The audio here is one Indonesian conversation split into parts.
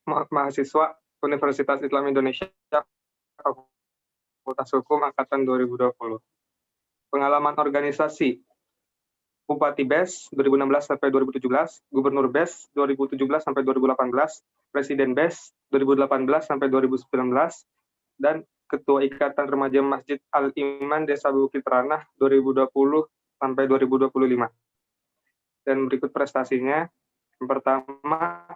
mahasiswa Universitas Islam Indonesia Fakultas Hukum Angkatan 2020. Pengalaman organisasi: Bupati BES 2016 sampai 2017, Gubernur BES 2017 sampai 2018, Presiden BES 2018 sampai 2019, dan Ketua Ikatan Remaja Masjid Al-Iman Desa Bukit Ranah 2020 sampai 2025. Dan berikut prestasinya. Yang pertama,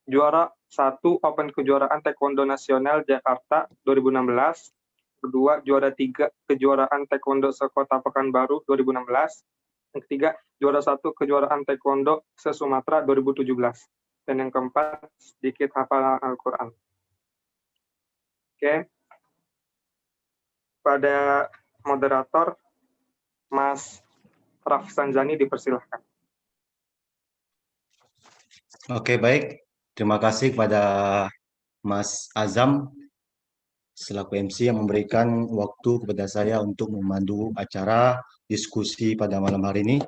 juara 1 Open Kejuaraan Taekwondo Nasional Jakarta 2016. Kedua, juara 3 Kejuaraan Taekwondo Sekota Pekanbaru 2016. Yang ketiga, juara 1 Kejuaraan Taekwondo se-Sumatera 2017. Dan yang keempat, sedikit hafalan Al-Quran. Oke. Pada moderator, Mas Rafsanjani dipersilahkan. Oke, baik. Terima kasih kepada Mas Azam selaku MC yang memberikan waktu kepada saya untuk memandu acara diskusi pada malam hari ini.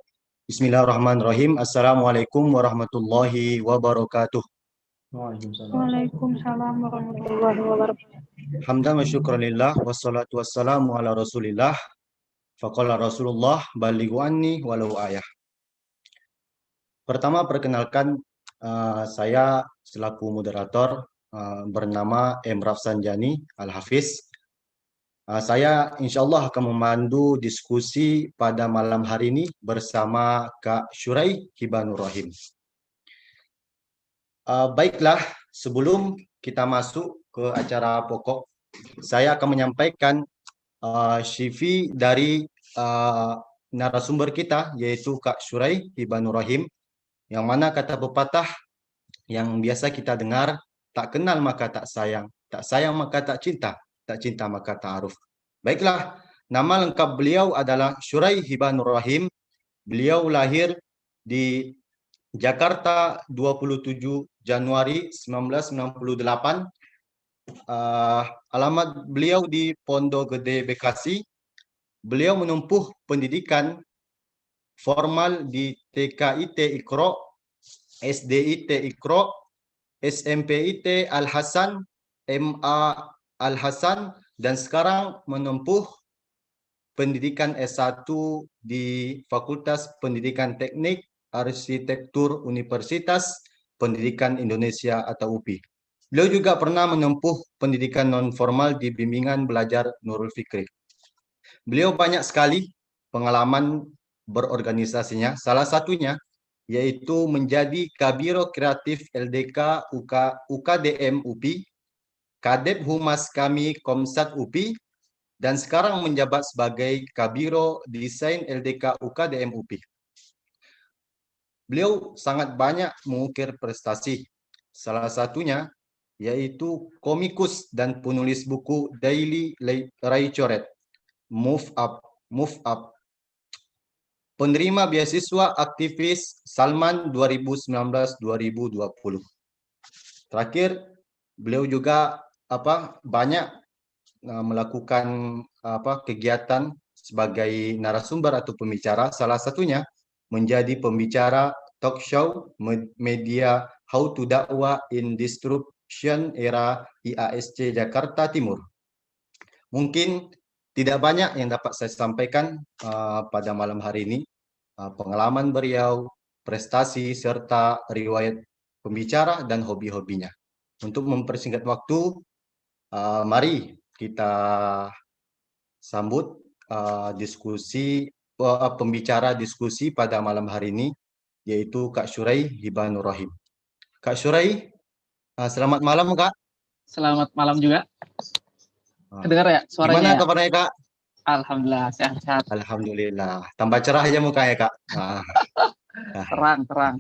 Bismillahirrahmanirrahim. Assalamualaikum warahmatullahi wabarakatuh. Waalaikumsalam warahmatullahi wabarakatuh. Hamdan wa syukranillah wassalatu wassalamu ala Rasulillah. Faqala Rasulullah balighu anni walau ayah. Pertama, perkenalkan saya selaku moderator bernama M. Rafsanjani Al-Hafiz. Saya insya Allah akan memandu diskusi pada malam hari ini bersama Kak Syurai Hibanur Rahim. Baiklah, sebelum kita masuk ke acara pokok, saya akan menyampaikan CV dari narasumber kita, yaitu Kak Syurai Hibanur Rahim, yang mana kata pepatah yang biasa kita dengar, tak kenal maka tak sayang maka tak cinta maka ta'aruf. Baiklah, nama lengkap beliau adalah Syurai Hibanur Rahim. Beliau lahir di Jakarta 27 Januari 1998. Alamat beliau di Pondok Gede, Bekasi. Beliau menempuh pendidikan formal di TKIT Iqra, SDIT Iqra, SMPIT Al-Hasan, MA Al-Hasan, dan sekarang menempuh pendidikan S1 di Fakultas Pendidikan Teknik Arsitektur Universitas Pendidikan Indonesia atau UPI. Beliau juga pernah menempuh pendidikan non-formal di Bimbingan Belajar Nurul Fikri. Beliau banyak sekali pengalaman berorganisasinya, salah satunya yaitu menjadi Kabiro Kreatif LDK UKDM UPI, Kadep Humas kami Komsat UPI, dan sekarang menjabat sebagai Kabiro Desain LDK UKDM UPI. Beliau sangat banyak mengukir prestasi, salah satunya yaitu komikus dan penulis buku Daily Rai Coret, Move Up. Penerima beasiswa aktivis Salman 2019-2020. Terakhir, beliau juga banyak melakukan kegiatan sebagai narasumber atau pembicara. Salah satunya menjadi pembicara talk show media How to Dakwah in Disruption Era IASC Jakarta Timur. Mungkin tidak banyak yang dapat saya sampaikan pada malam hari ini. Pengalaman beliau, prestasi, serta riwayat pembicara dan hobi-hobinya. Untuk mempersingkat waktu, mari kita sambut pembicara diskusi pada malam hari ini, yaitu Kak Syurai Hibanur Rahim. Kak Syurai, selamat malam Kak. Selamat malam juga. Kedengar ya suaranya? Gimana kabarnya Kak? Alhamdulillah, sehat-sehat. Alhamdulillah. Tambah cerah aja mukanya Kak. Terang.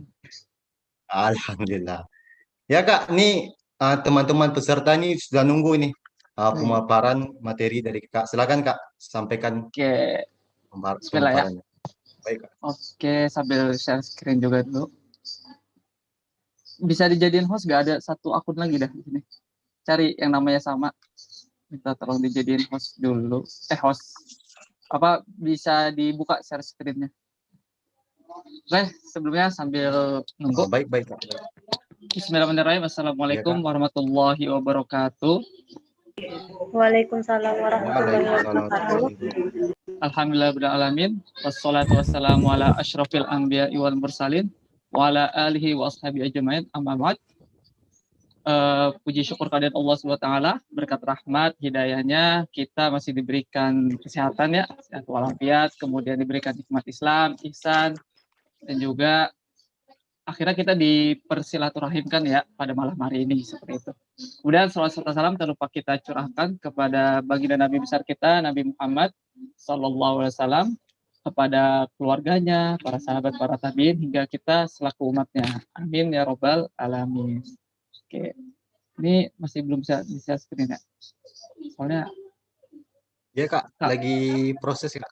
Alhamdulillah. Ya Kak, ini teman-teman peserta ini sudah nunggu ini pemaparan materi dari Kak. Silakan Kak, sampaikan pemaparannya. Baik Kak. Oke, sambil share screen juga dulu. Bisa dijadiin host, gak ada satu akun lagi dah di sini. Cari yang namanya sama. Minta tolong dijadiin host dulu. Host. Bisa dibuka share screen-nya. Oke, sebelumnya sambil nunggu. Baik. Bismillahirrahmanirrahim. Assalamualaikum Kak. warahmatullahi wabarakatuh. Waalaikumsalam warahmatullahi Waalaikumsalam wabarakatuh. warahmatullahi wabarakatuh. Alhamdulillahirrahmanirrahim. Wassalatu wassalamu ala asyrafil anbiya wal mursalin wa ala alihi wa ashabi ajmain. Amma ba'd. Puji syukur kehadirat Allah SWT, berkat rahmat hidayahnya kita masih diberikan kesehatan ya, sehat walafiat, kemudian diberikan nikmat Islam, ihsan, dan juga akhirnya kita dipersilaturahimkan ya pada malam hari ini seperti itu. Kemudian salawat serta salam tak lupa kita curahkan kepada baginda Nabi besar kita, Nabi Muhammad Sallallahu Alaihi Wasallam, kepada keluarganya, para sahabat, para tabiin, hingga kita selaku umatnya. Amin ya robbal alamin. Oke, ini masih belum bisa screen ya. Soalnya Ya Kak, Kak. lagi proses Kak.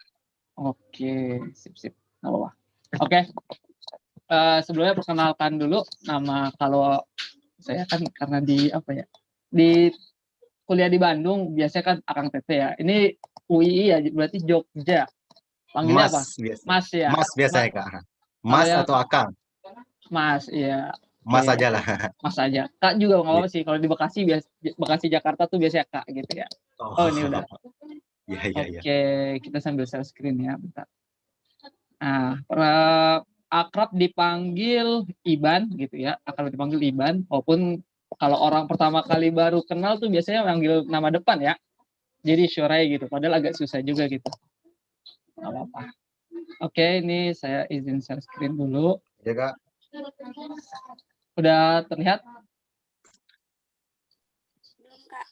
oke, sip. Nggak apa-apa. Oke. Sebelumnya perkenalkan dulu nama, kalau saya kan karena di kuliah di Bandung biasanya kan Akang Tete ya. Ini UII ya, berarti Jogja. Panggilnya apa? Biasa. Mas ya. Mas biasanya Kak. Mas yang- atau Akang? Mas ya. Mas Oke. aja lah. Mas aja. Kak juga nggak apa-apa sih. Kalau di Bekasi Jakarta tuh biasanya Kak gitu ya. Oh ini udah. Iya. Oke, kita sambil share screen ya, bentar. Nah, akrab dipanggil Iban gitu ya, akrab dipanggil Iban, walaupun kalau orang pertama kali baru kenal tuh biasanya manggil nama depan ya, jadi Syurai gitu, padahal agak susah juga gitu. Nggak apa-apa. Oke, ini saya izin share screen dulu. Ya Kak. Udah terlihat? Belum Kak.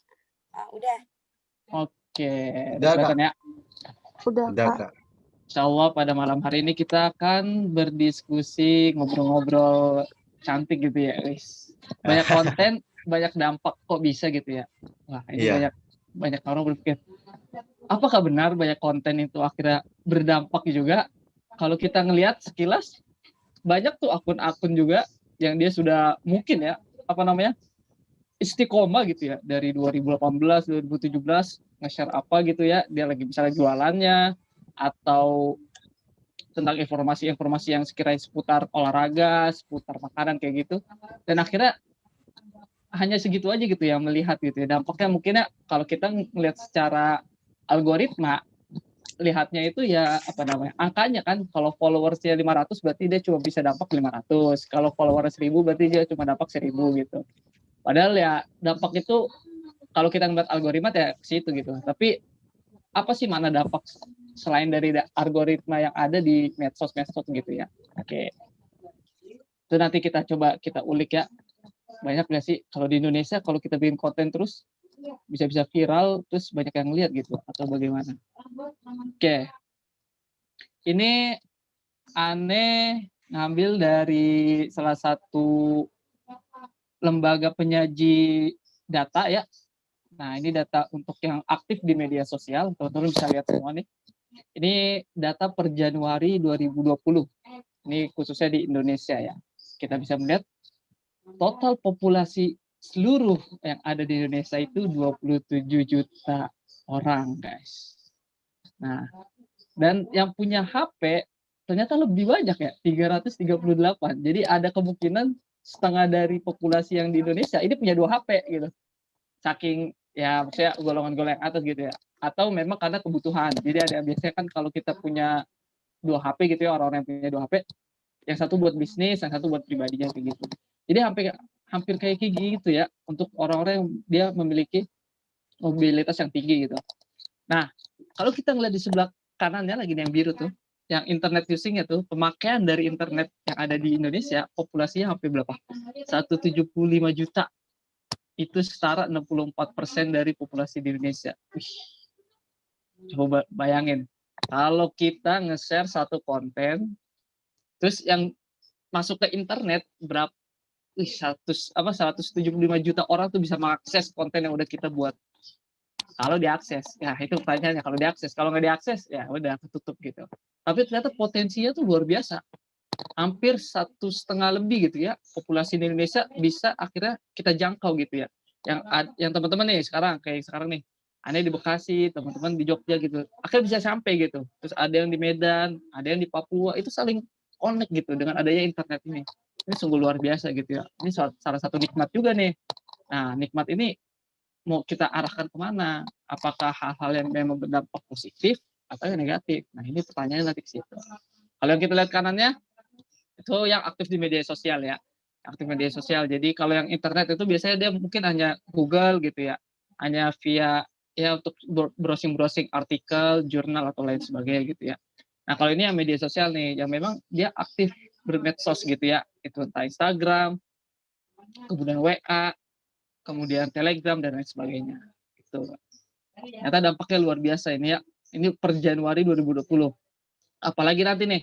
Udah. Oke, Udah, kelihatan ya. Udah Kak. Kak. Insya Allah pada malam hari ini kita akan berdiskusi, ngobrol-ngobrol cantik gitu ya, guys. Banyak konten, banyak dampak, kok bisa gitu ya. Wah, ini Iya. banyak orang berpikir, apakah benar banyak konten itu akhirnya berdampak juga? Kalau kita ngelihat sekilas, banyak tuh akun-akun juga yang dia sudah mungkin ya, istiqomah gitu ya, dari 2018, 2017 nge-share apa gitu ya, dia lagi misalnya jualannya, atau tentang informasi-informasi yang sekiranya seputar olahraga, seputar makanan kayak gitu. Dan akhirnya hanya segitu aja gitu ya melihat gitu ya. Dampaknya mungkin ya kalau kita melihat secara algoritma, lihatnya itu ya angkanya kan, kalau followersnya 500 berarti dia cuma bisa dampak 500. Kalau followers 1000 berarti dia cuma dampak 1000 gitu. Padahal ya dampak itu kalau kita ngeliat algoritma ya ke situ gitu. Tapi apa sih mana dampak selain dari algoritma yang ada di medsos gitu ya. Oke. Itu nanti kita coba kita ulik ya. Banyak nggak sih kalau di Indonesia kalau kita bikin konten terus bisa viral terus banyak yang lihat gitu atau bagaimana? Oke. Ini aneh ngambil dari salah satu lembaga penyaji data ya. Nah, ini data untuk yang aktif di media sosial, teman-teman bisa lihat semua nih. Ini data per Januari 2020. Ini khususnya di Indonesia ya. Kita bisa melihat total populasi seluruh yang ada di Indonesia itu 27 juta orang, guys. Nah, dan yang punya HP ternyata lebih banyak ya, 338. Jadi ada kemungkinan setengah dari populasi yang di Indonesia ini punya 2 HP gitu. Saking ya maksudnya golongan-golongan atas gitu ya, atau memang karena kebutuhan. Jadi ada biasanya kan kalau kita punya 2 HP gitu ya, orang-orang yang punya 2 HP, yang satu buat bisnis, yang satu buat pribadinya kayak gitu. Jadi hampir kayak gitu ya untuk orang-orang yang dia memiliki mobilitas yang tinggi gitu. Nah, kalau kita ngeliat di sebelah kanannya lagi yang biru tuh, yang internet usingnya tuh, pemakaian dari internet yang ada di Indonesia populasinya hampir berapa? 175 juta. Itu setara 64% dari populasi di Indonesia. Wih. Coba bayangin, kalau kita nge-share satu konten, terus yang masuk ke internet berapa? 175 juta orang tuh bisa mengakses konten yang udah kita buat. Kalau diakses, ya itu pertanyaannya. Kalau diakses, kalau nggak diakses, ya udah ketutup gitu. Tapi ternyata potensinya tuh luar biasa. Hampir 1,5 lebih gitu ya populasi di Indonesia bisa akhirnya kita jangkau gitu ya. Yang teman-teman nih sekarang nih, ada di Bekasi, teman-teman di Jogja gitu, akhirnya bisa sampai gitu. Terus ada yang di Medan, ada yang di Papua, itu saling connect gitu dengan adanya internet ini. Ini sungguh luar biasa gitu ya. Ini salah satu nikmat juga nih. Nah, nikmat ini mau kita arahkan kemana? Apakah hal-hal yang memang berdampak positif atau yang negatif? Nah, ini pertanyaannya nanti ke situ. Kalau yang kita lihat kanannya, itu yang aktif di media sosial ya. Aktif media sosial. Jadi kalau yang internet itu biasanya dia mungkin hanya Google gitu ya. Hanya via ya untuk browsing-browsing artikel, jurnal atau lain sebagainya gitu ya. Nah, kalau ini yang media sosial nih, yang memang dia aktif bermedsos gitu ya. Itu entah Instagram, kemudian WA, kemudian Telegram dan lain sebagainya. Gitu. Ternyata dampaknya luar biasa ini ya. Ini per Januari 2020. Apalagi nanti nih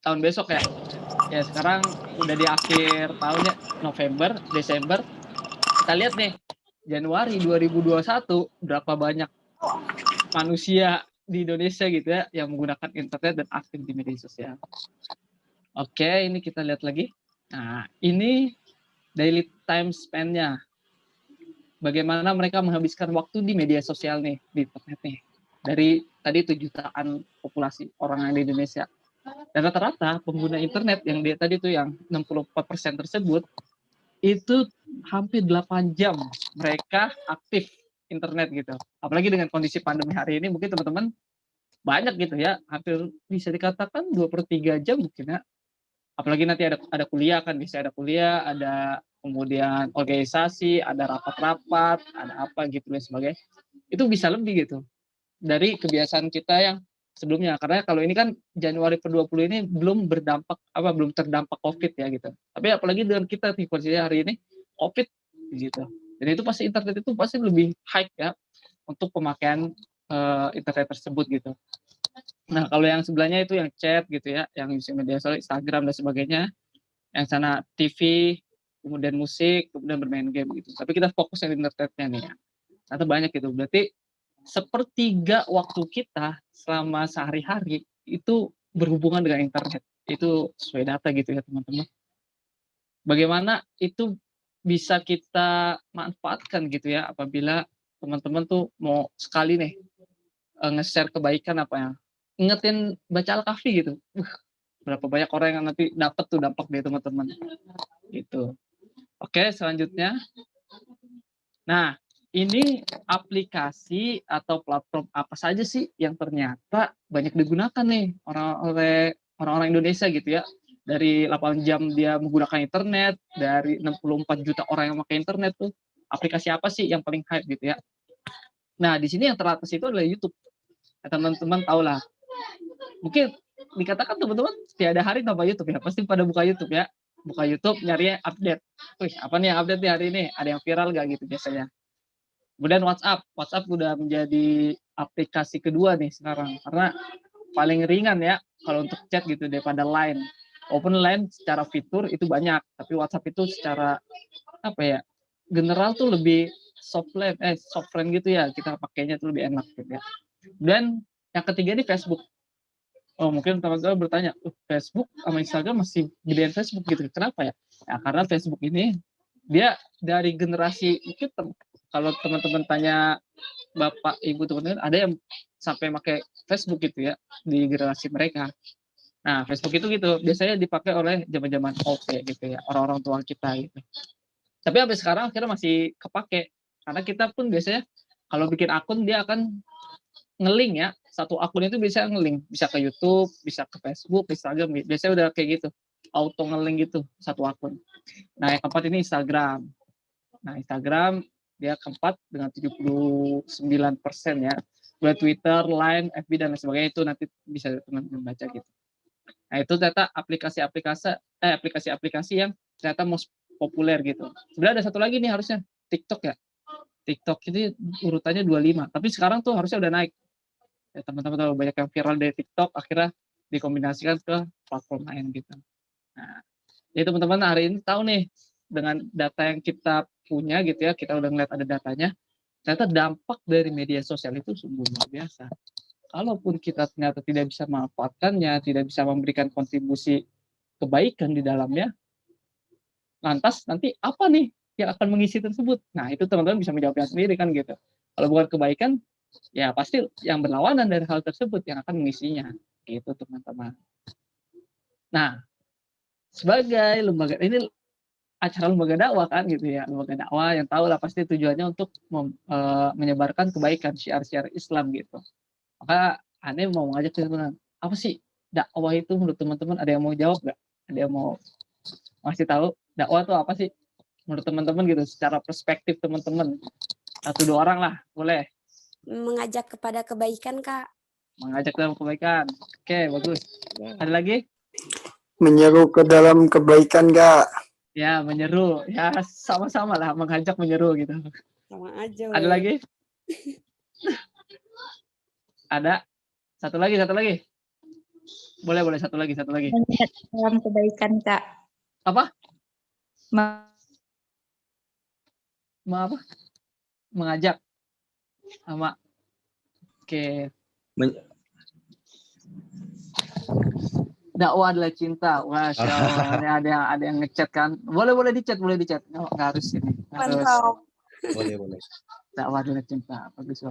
tahun besok ya. Ya sekarang udah di akhir tahunnya November, Desember. Kita lihat nih Januari 2021 berapa banyak manusia di Indonesia gitu ya yang menggunakan internet dan aktif di media sosial. Oke, ini kita lihat lagi. Nah, ini daily time spend-nya. Bagaimana mereka menghabiskan waktu di media sosial nih, di internet nih. Dari tadi 7 jutaan populasi orang yang di Indonesia. Dan rata-rata pengguna internet yang dia tadi tuh yang 64% tersebut, itu hampir 8 jam mereka aktif internet gitu. Apalagi dengan kondisi pandemi hari ini, mungkin teman-teman banyak gitu ya, hampir bisa dikatakan 2/3 jam mungkin ya. Apalagi nanti ada kuliah kan, bisa ada kuliah, ada kemudian organisasi, ada rapat-rapat, ada apa gitu dan sebagainya. Itu bisa lebih gitu dari kebiasaan kita yang sebelumnya. Karena kalau ini kan Januari per 20 ini belum terdampak Covid ya gitu. Tapi apalagi dengan kita nih kondisi hari ini Covid gitu. Dan itu pasti internet itu pasti lebih high ya untuk pemakaian internet tersebut gitu. Nah, kalau yang sebelahnya itu yang chat gitu ya, yang isi media sosial, Instagram dan sebagainya. Yang sana TV, kemudian musik, kemudian bermain game gitu. Tapi kita fokus yang internetnya nih ya. Ternyata banyak gitu. Berarti sepertiga waktu kita selama sehari-hari itu berhubungan dengan internet. Itu sesuai data gitu ya teman-teman. Bagaimana itu bisa kita manfaatkan gitu ya apabila teman-teman tuh mau sekali nih nge-share kebaikan apa ya. Ingetin baca Al-Kahfi gitu. Berapa banyak orang yang nanti dapat tuh dampak dari teman-teman. Gitu. Oke, selanjutnya. Nah, ini aplikasi atau platform apa saja sih yang ternyata banyak digunakan nih oleh orang-orang Indonesia gitu ya. Dari 8 jam dia menggunakan internet, dari 64 juta orang yang pakai internet tuh, aplikasi apa sih yang paling hype gitu ya. Nah, di sini yang teratas itu adalah YouTube. Ya, teman-teman tahu lah. Mungkin dikatakan teman-teman tiada hari tanpa YouTube ya. Pasti pada buka YouTube ya. Buka YouTube nyari update. Wih, apa nih yang update nih hari ini? Ada yang viral gak gitu biasanya. Kemudian WhatsApp udah menjadi aplikasi kedua nih sekarang karena paling ringan ya kalau untuk chat gitu daripada Line. Walaupun Line secara fitur itu banyak, tapi WhatsApp itu secara apa ya general tuh lebih soft friend gitu ya, kita pakainya tuh lebih enak gitu ya. Dan yang ketiga ini Facebook. Oh mungkin teman-teman bertanya, Facebook sama Instagram masih gedean Facebook gitu, kenapa ya? Ya karena Facebook ini dia dari generasi mungkin kalau teman-teman tanya bapak ibu teman-teman ada yang sampai pakai Facebook gitu ya di generasi mereka. Nah Facebook itu gitu biasanya dipakai oleh zaman-zaman OP gitu ya orang-orang tua kita gitu. Tapi sampai sekarang akhirnya masih kepake karena kita pun biasanya kalau bikin akun dia akan nge-link ya satu akun itu bisa nge-link bisa ke YouTube bisa ke Facebook Instagram biasanya udah kayak gitu auto nge-link gitu satu akun. Nah yang keempat ini Instagram. Nah Instagram dia keempat dengan 79% ya. Kemudian Twitter, Line, FB dan lain sebagainya itu nanti bisa teman-teman baca gitu. Nah itu ternyata aplikasi-aplikasi yang ternyata most populer gitu. Sebenarnya ada satu lagi nih harusnya TikTok ya. TikTok ini urutannya 25, tapi sekarang tuh harusnya udah naik. Ya, teman-teman tahu banyak yang viral dari TikTok akhirnya dikombinasikan ke platform lain gitu. Nah, jadi teman-teman hari ini tahu nih dengan data yang kita punya gitu ya, kita udah ngeliat ada datanya, ternyata dampak dari media sosial itu sungguh luar biasa. Kalaupun kita ternyata tidak bisa memanfaatkannya, tidak bisa memberikan kontribusi kebaikan di dalamnya, lantas nanti apa nih yang akan mengisi tersebut? Nah itu teman-teman bisa menjawabnya sendiri kan gitu. Kalau bukan kebaikan, ya pasti yang berlawanan dari hal tersebut yang akan mengisinya gitu teman-teman. Nah sebagai lembaga ini acara lembaga dakwah kan gitu ya, lembaga dakwah yang tahu lah pasti tujuannya untuk menyebarkan kebaikan, syiar-syiar Islam gitu. Maka aneh mau ngajak teman-teman, apa sih dakwah itu menurut teman-teman? Ada yang mau jawab nggak? Ada yang mau ngasih tahu dakwah itu apa sih menurut teman-teman gitu, secara perspektif teman-teman? 1-2 orang lah, boleh. Mengajak kepada kebaikan, Kak. Mengajak dalam kebaikan. Oke, bagus. Ada lagi? Menyeru ke dalam kebaikan, Kak. Ya, menyeru. Ya, sama-sama lah mengajak menyeru gitu. Sama aja. Ada lagi? Ada? Satu lagi. Boleh, satu lagi. Mengajak dalam kebaikan, Kak. Apa? Apa? Mengajak. Sama. Oke. Dakwah adalah cinta. Masya Allah. Ada yang ngechat kan. Boleh dicat. Nggak harus ini. Mantap. Boleh. Dakwah adalah cinta. Bagus.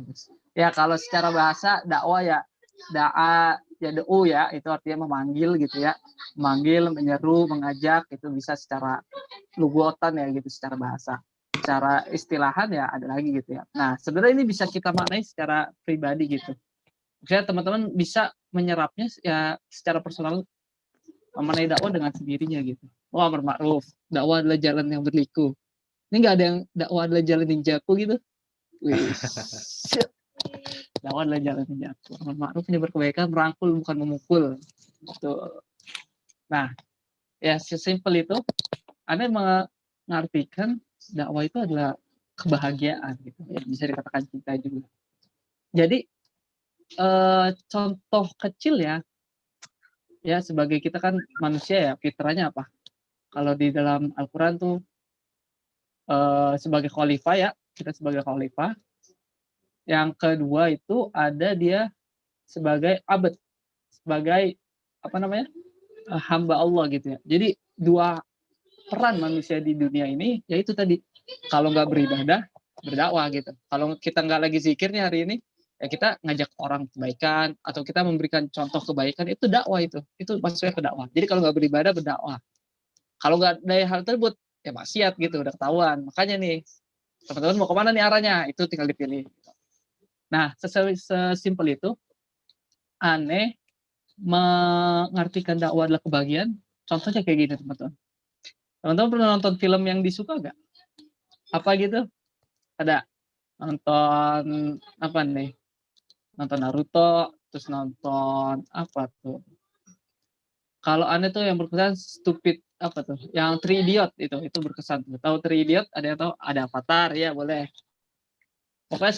Ya kalau secara bahasa dakwah ya da'a ya do'u ya, itu artinya memanggil gitu ya. Memanggil, menyeru, mengajak, itu bisa secara lugotan ya gitu, secara bahasa. Secara istilahan ya ada lagi gitu ya. Nah, sebenarnya ini bisa kita maknai secara pribadi gitu. Maksudnya teman-teman bisa menyerapnya ya secara personal, memaknai dakwah dengan sendirinya gitu. Wah, amar ma'ruf, dakwah adalah jalan yang berliku. Ini nggak ada yang dakwah adalah jalan ninjaku gitu. Wih. Dakwah adalah jalan ninjaku. Amar ma'ruf ini berkebaikan, merangkul bukan memukul. Gitu. Nah, ya sesimpel itu. Anda mengartikan dakwah itu adalah kebahagiaan gitu. Ya, bisa dikatakan cinta juga. Jadi contoh kecil ya sebagai kita kan manusia ya, fitrahnya apa? Kalau di dalam Al-Quran tuh sebagai khalifah ya, kita sebagai khalifah. Yang kedua itu ada dia sebagai abd, sebagai apa namanya, hamba Allah gitu ya. Jadi 2 peran manusia di dunia ini yaitu tadi, kalau nggak beribadah, berdakwah gitu. Kalau kita nggak lagi zikirnya hari ini, ya kita ngajak orang kebaikan atau kita memberikan contoh kebaikan, itu dakwah, itu maksudnya ke dakwah. Jadi kalau nggak beribadah, berdakwah. Kalau nggak ada hal tersebut ya maksiat gitu, udah ketahuan. Makanya nih teman-teman mau kemana nih arahnya, itu tinggal dipilih. Nah, sesimpel itu aneh mengartikan dakwah adalah kebahagiaan. Contohnya kayak gini teman-teman. Teman-teman pernah nonton film yang disuka nggak? Apa gitu? Ada nonton apa nih? Nonton Naruto, terus nonton apa tuh? Kalau aneh tuh yang berkesan stupid apa tuh? Yang 3 Idiot itu berkesan. Tahu 3 Idiot? Ada yang tahu? Ada Avatar ya, boleh. Pokoknya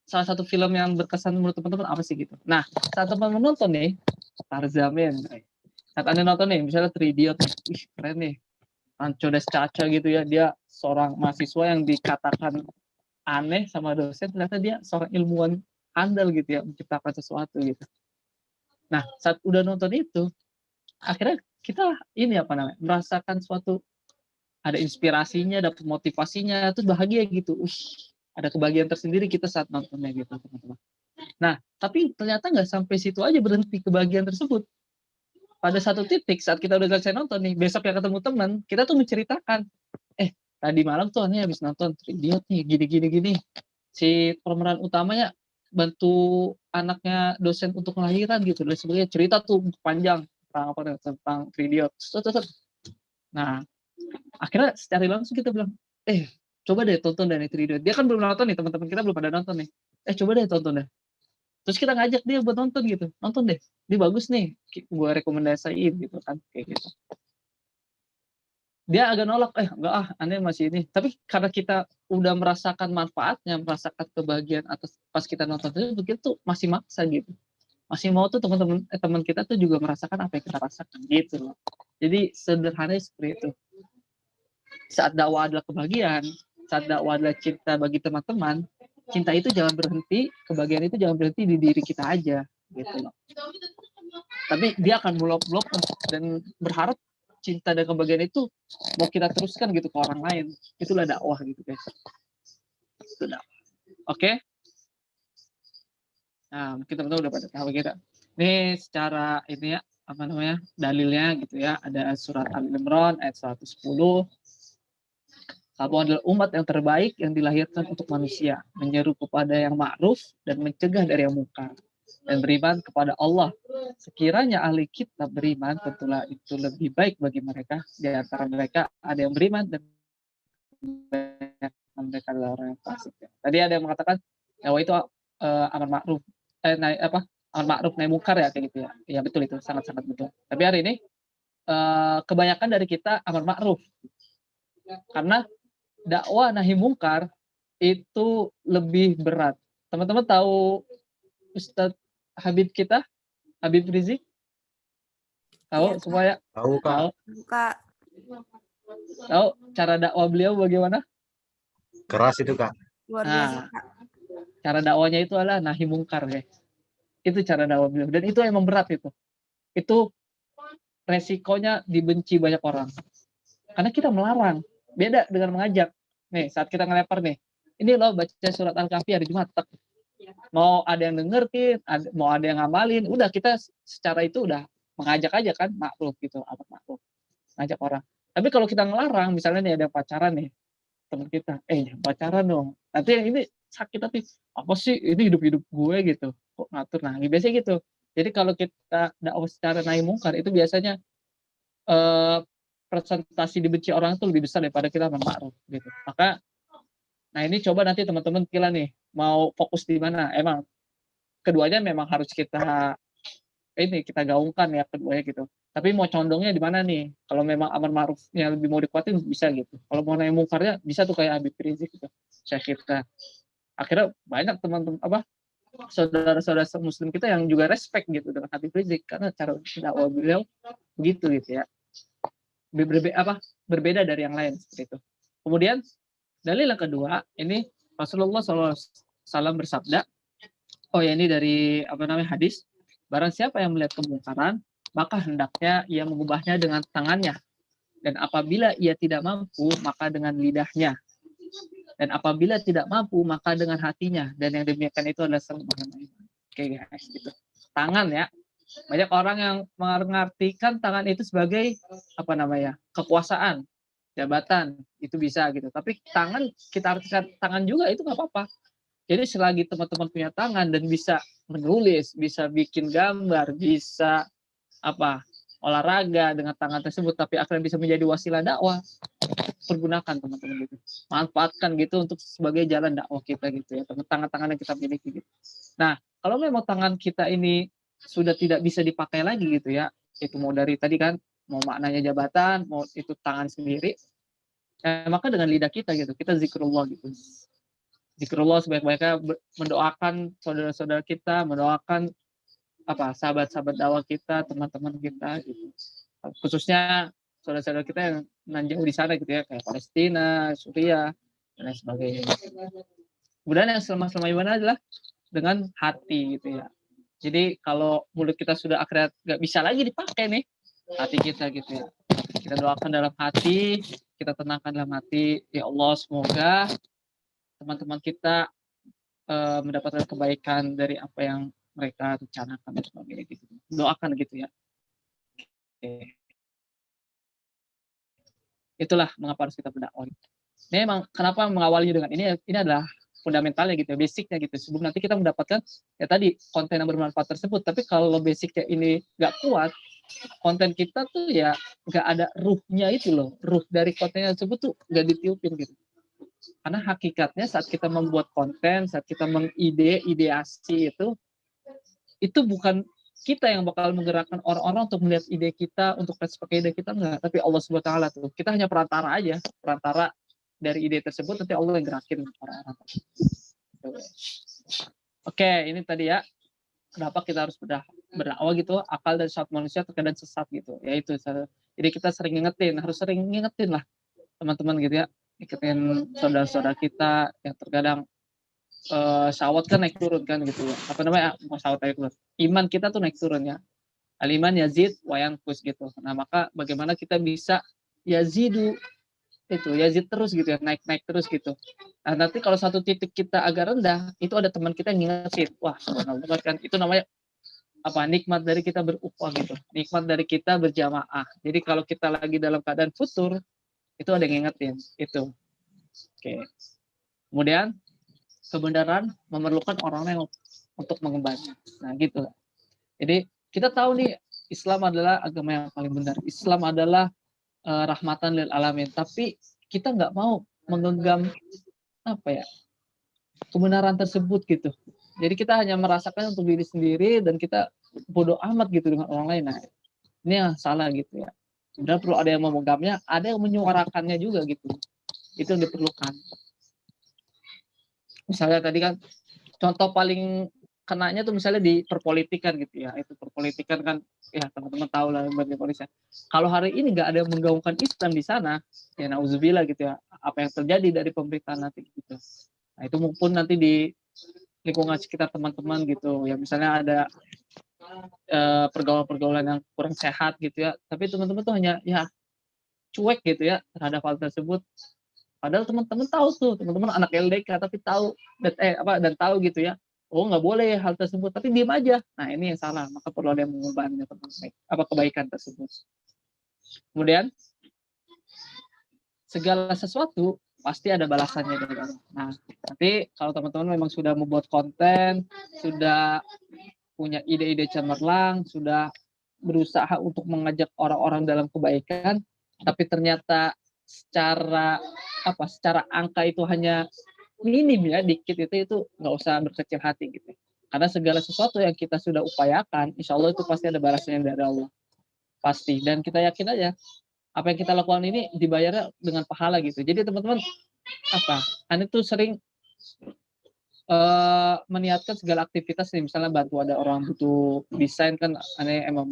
salah satu film yang berkesan menurut teman-teman apa sih gitu. Nah, saat teman-teman nonton nih, Tarzamen. Saat Anda nonton nih, misalnya 3 Idiot, wih keren nih. Rancodes Caca gitu ya, dia seorang mahasiswa yang dikatakan aneh sama dosen, ternyata dia seorang ilmuwan handal gitu ya, menciptakan sesuatu gitu. Nah, saat udah nonton itu, akhirnya kita ini apa namanya, merasakan suatu, ada inspirasinya, dapat motivasinya, terus bahagia gitu. Ada kebahagiaan tersendiri kita saat nontonnya gitu, teman-teman. Nah, tapi ternyata nggak sampai situ aja berhenti kebahagiaan tersebut. Pada satu titik saat kita udah selesai nonton nih, besok ya ketemu teman, kita tuh menceritakan, tadi malam tuh aneh habis nonton 3 Idiot nih, gini. Si pemeran utamanya bantu anaknya dosen untuk melahirkan gitu, dan sebagainya. Cerita tuh panjang tentang 3 Idiot. Nah, akhirnya secara langsung kita bilang, coba deh tonton dari 3 Idiot. Dia kan belum nonton nih, teman-teman kita belum pada nonton nih. Coba deh tonton deh. Terus kita ngajak dia buat nonton gitu. Nonton deh. Dia bagus nih. Gue rekomendasiin gitu kan. Kayak gitu. Dia agak nolak. Enggak aneh masih ini. Tapi karena kita udah merasakan manfaatnya, merasakan kebahagiaan atas pas kita nonton itu, begitu masih maksa gitu. Masih mau tuh teman kita tuh juga merasakan apa yang kita rasakan gitu loh. Jadi sederhana seperti itu. Saat dakwah adalah kebahagiaan, saat dakwah adalah cinta bagi teman-teman, cinta itu jangan berhenti, kebahagiaan itu jangan berhenti di diri kita aja gitu loh. Tapi dia akan bulok-bulok dan berharap cinta dan kebahagiaan itu mau kita teruskan gitu ke orang lain. Itulah dakwah gitu guys. Itu dakwah. Oke? Nah, mungkin teman-teman udah pada tahu kita. Ini secara ini ya, apa namanya dalilnya gitu ya. Ada surat Al-Imran ayat 110. Kamu adalah umat yang terbaik yang dilahirkan untuk manusia, menyeru kepada yang ma'ruf dan mencegah dari yang munkar, dan beriman kepada Allah. Sekiranya ahli kitab beriman, tentulah itu lebih baik bagi mereka. Di antara mereka ada yang beriman dan mereka adalah orang yang fasik. Tadi ada yang mengatakan bahwa itu amar ma'ruf, amar ma'ruf nahi munkar ya kayak gitu ya. Ya betul, itu sangat-sangat betul. Tapi hari ini kebanyakan dari kita amar ma'ruf, karena dakwah nahi mungkar itu lebih berat. Teman-teman tahu Ustadz Habib kita, Habib Rizik? Tahu Iya, Kak. semua ya? Tahu Kak. Tahu. Kak, Tahu cara dakwah beliau bagaimana? Keras itu Kak. luar Nah, biasa, Kak. cara dakwahnya itu adalah nahi mungkar ya. Itu cara dakwah beliau, dan itu emang berat itu. Itu resikonya dibenci banyak orang. Karena kita melarang. Beda dengan mengajak. Nih, saat kita ngelempar nih, ini loh baca surat Al-Kahfi hari Jumat. Mau ada yang dengerin, mau ada yang ngamalin, udah kita secara itu udah mengajak aja kan, maklum gitu, apa maklum, ngajak orang. Tapi kalau kita ngelarang, misalnya nih ada pacaran nih, teman kita, jangan pacaran dong. Nanti yang ini sakit tapi apa sih ini hidup gue gitu, kok ngatur. Nah, biasanya gitu. Jadi kalau kita dakwah secara nahi mungkar itu biasanya presentasi dibenci orang itu lebih besar daripada kita memaklum gitu. Maka, nah ini coba nanti teman-teman pilih nih, mau fokus di mana. Emang keduanya memang harus kita gaungkan ya keduanya gitu. Tapi mau condongnya di mana nih? Kalau memang amar ma'rufnya lebih mau dikuatin bisa gitu. Kalau mau naik mungkarnya bisa tuh kayak Habib Rizik gitu. Saya kita. Akhirnya banyak teman-teman saudara-saudara muslim kita yang juga respect gitu dengan Habib Rizik karena cara dakwah beliau begitu gitu ya. Berbeda dari yang lain seperti itu. Kemudian dalil yang kedua, ini Rasulullah SAW bersabda, ini dari hadis, barang siapa yang melihat kemungkaran, maka hendaknya ia mengubahnya dengan tangannya, dan apabila ia tidak mampu, maka dengan lidahnya, dan apabila tidak mampu, maka dengan hatinya, dan yang demikian itu adalah sempurna iman. Oke guys, gitu. Tangan ya. Banyak orang yang mengartikan tangan itu sebagai kekuasaan, jabatan, itu bisa gitu. Tapi tangan, kita artikan tangan juga itu nggak apa-apa. Jadi selagi teman-teman punya tangan dan bisa menulis, bisa bikin gambar, bisa olahraga dengan tangan tersebut, tapi akhirnya bisa menjadi wasilah dakwah, pergunakan teman-teman gitu. Manfaatkan gitu untuk sebagai jalan dakwah kita gitu ya, tangan-tangan yang kita miliki gitu. Nah, kalau memang tangan kita ini sudah tidak bisa dipakai lagi gitu ya, itu mau dari tadi kan, mau maknanya jabatan, mau itu tangan sendiri, maka dengan lidah kita gitu, kita zikrullah gitu. Zikrullah sebaik-baiknya, mendoakan saudara-saudara kita, mendoakan sahabat-sahabat dakwah kita, teman-teman kita gitu. Khususnya saudara-saudara kita yang jauh di sana gitu ya, kayak Palestina, Suriah, dan lain sebagainya. Kemudian yang selama-selama ibadah adalah dengan hati gitu ya. Jadi kalau mulut kita sudah akhirnya nggak bisa lagi dipakai nih, hati kita gitu ya. Kita doakan dalam hati, kita tenangkan dalam hati. Ya Allah, semoga teman-teman kita mendapatkan kebaikan dari apa yang mereka rencanakan dan sebagainya gitu. Doakan gitu ya. Oke. Itulah mengapa harus kita berdakwah. Ini emang kenapa mengawalinya dengan ini adalah fundamentalnya gitu, basicnya gitu. Sebelum nanti kita mendapatkan ya tadi konten yang bermanfaat tersebut. Tapi kalau basicnya ini nggak kuat, konten kita tuh ya nggak ada ruhnya itu loh. Ruh dari konten tersebut tuh nggak ditiupin gitu. Karena hakikatnya saat kita membuat konten, saat kita ideasi itu bukan kita yang bakal menggerakkan orang-orang untuk melihat ide kita, untuk respect ide kita, enggak. Tapi Allah Subhanahu wa Ta'ala tuh. Kita hanya perantara aja, perantara dari ide tersebut, nanti Allah yang gerakin orang-orang. Oke, ini tadi ya. Kenapa kita harus berdakwah gitu, akal dan sifat manusia terkadang sesat gitu. Yaitu, jadi kita harus sering ngingetin lah teman-teman gitu ya. Ikutin saudara-saudara kita yang terkadang syahwat kan naik turun kan gitu ya. Syahwat naik turun. Iman kita tuh naik turun ya. Al-iman yazid wa yanqus gitu. Nah, maka bagaimana kita bisa yazid terus gitu ya, naik terus gitu. Nah, nanti kalau satu titik kita agak rendah, itu ada teman kita yang ngingetin. Wah, subhanallah kan itu namanya nikmat dari kita berukhuwah gitu, nikmat dari kita berjamaah. Jadi kalau kita lagi dalam keadaan futur, itu ada yang ngingetin itu. Oke. Kemudian kebenaran memerlukan orang yang untuk mengembannya. Nah gitu. Jadi kita tahu nih Islam adalah agama yang paling benar. Islam adalah rahmatan lil alamin. Tapi kita nggak mau menggenggam kebenaran tersebut gitu. Jadi kita hanya merasakan untuk diri sendiri dan kita bodoh amat gitu dengan orang lain. Nah, ini yang salah gitu ya. Sebenarnya perlu ada yang memegangnya, ada yang menyuarakannya juga gitu. Itu yang diperlukan. Misalnya tadi kan contoh paling kenanya tuh misalnya di perpolitikan gitu ya. Itu perpolitikan kan ya teman-teman tahu lah bagaimana polisi. Kalau hari ini nggak ada yang menggaungkan Islam di sana, ya nauzubillah gitu ya. Apa yang terjadi dari pemerintahan nanti gitu. Nah, itu maupun nanti di lingkungan sekitar teman-teman gitu ya, misalnya ada pergaulan-pergaulan yang kurang sehat gitu ya, tapi teman-teman tuh hanya ya cuek gitu ya terhadap hal tersebut, padahal teman-teman tahu tuh, teman-teman anak LDK tapi tahu dan tahu gitu ya, oh nggak boleh hal tersebut, tapi diam aja. Nah ini yang salah, maka perlu ada yang mengubahnya kebaikan tersebut. Kemudian segala sesuatu pasti ada balasannya dari Allah. Nah, nanti kalau teman-teman memang sudah membuat konten, sudah punya ide-ide cemerlang, sudah berusaha untuk mengajak orang-orang dalam kebaikan, tapi ternyata secara angka itu hanya minim ya, dikit, itu nggak usah berkecil hati gitu. Karena segala sesuatu yang kita sudah upayakan, insya Allah itu pasti ada balasannya dari Allah. Pasti. Dan kita yakin aja, apa yang kita lakukan ini dibayarnya dengan pahala gitu. Jadi teman-teman Ane tuh sering meniatkan segala aktivitas nih, misalnya bantu ada orang butuh desain kan, Ane emang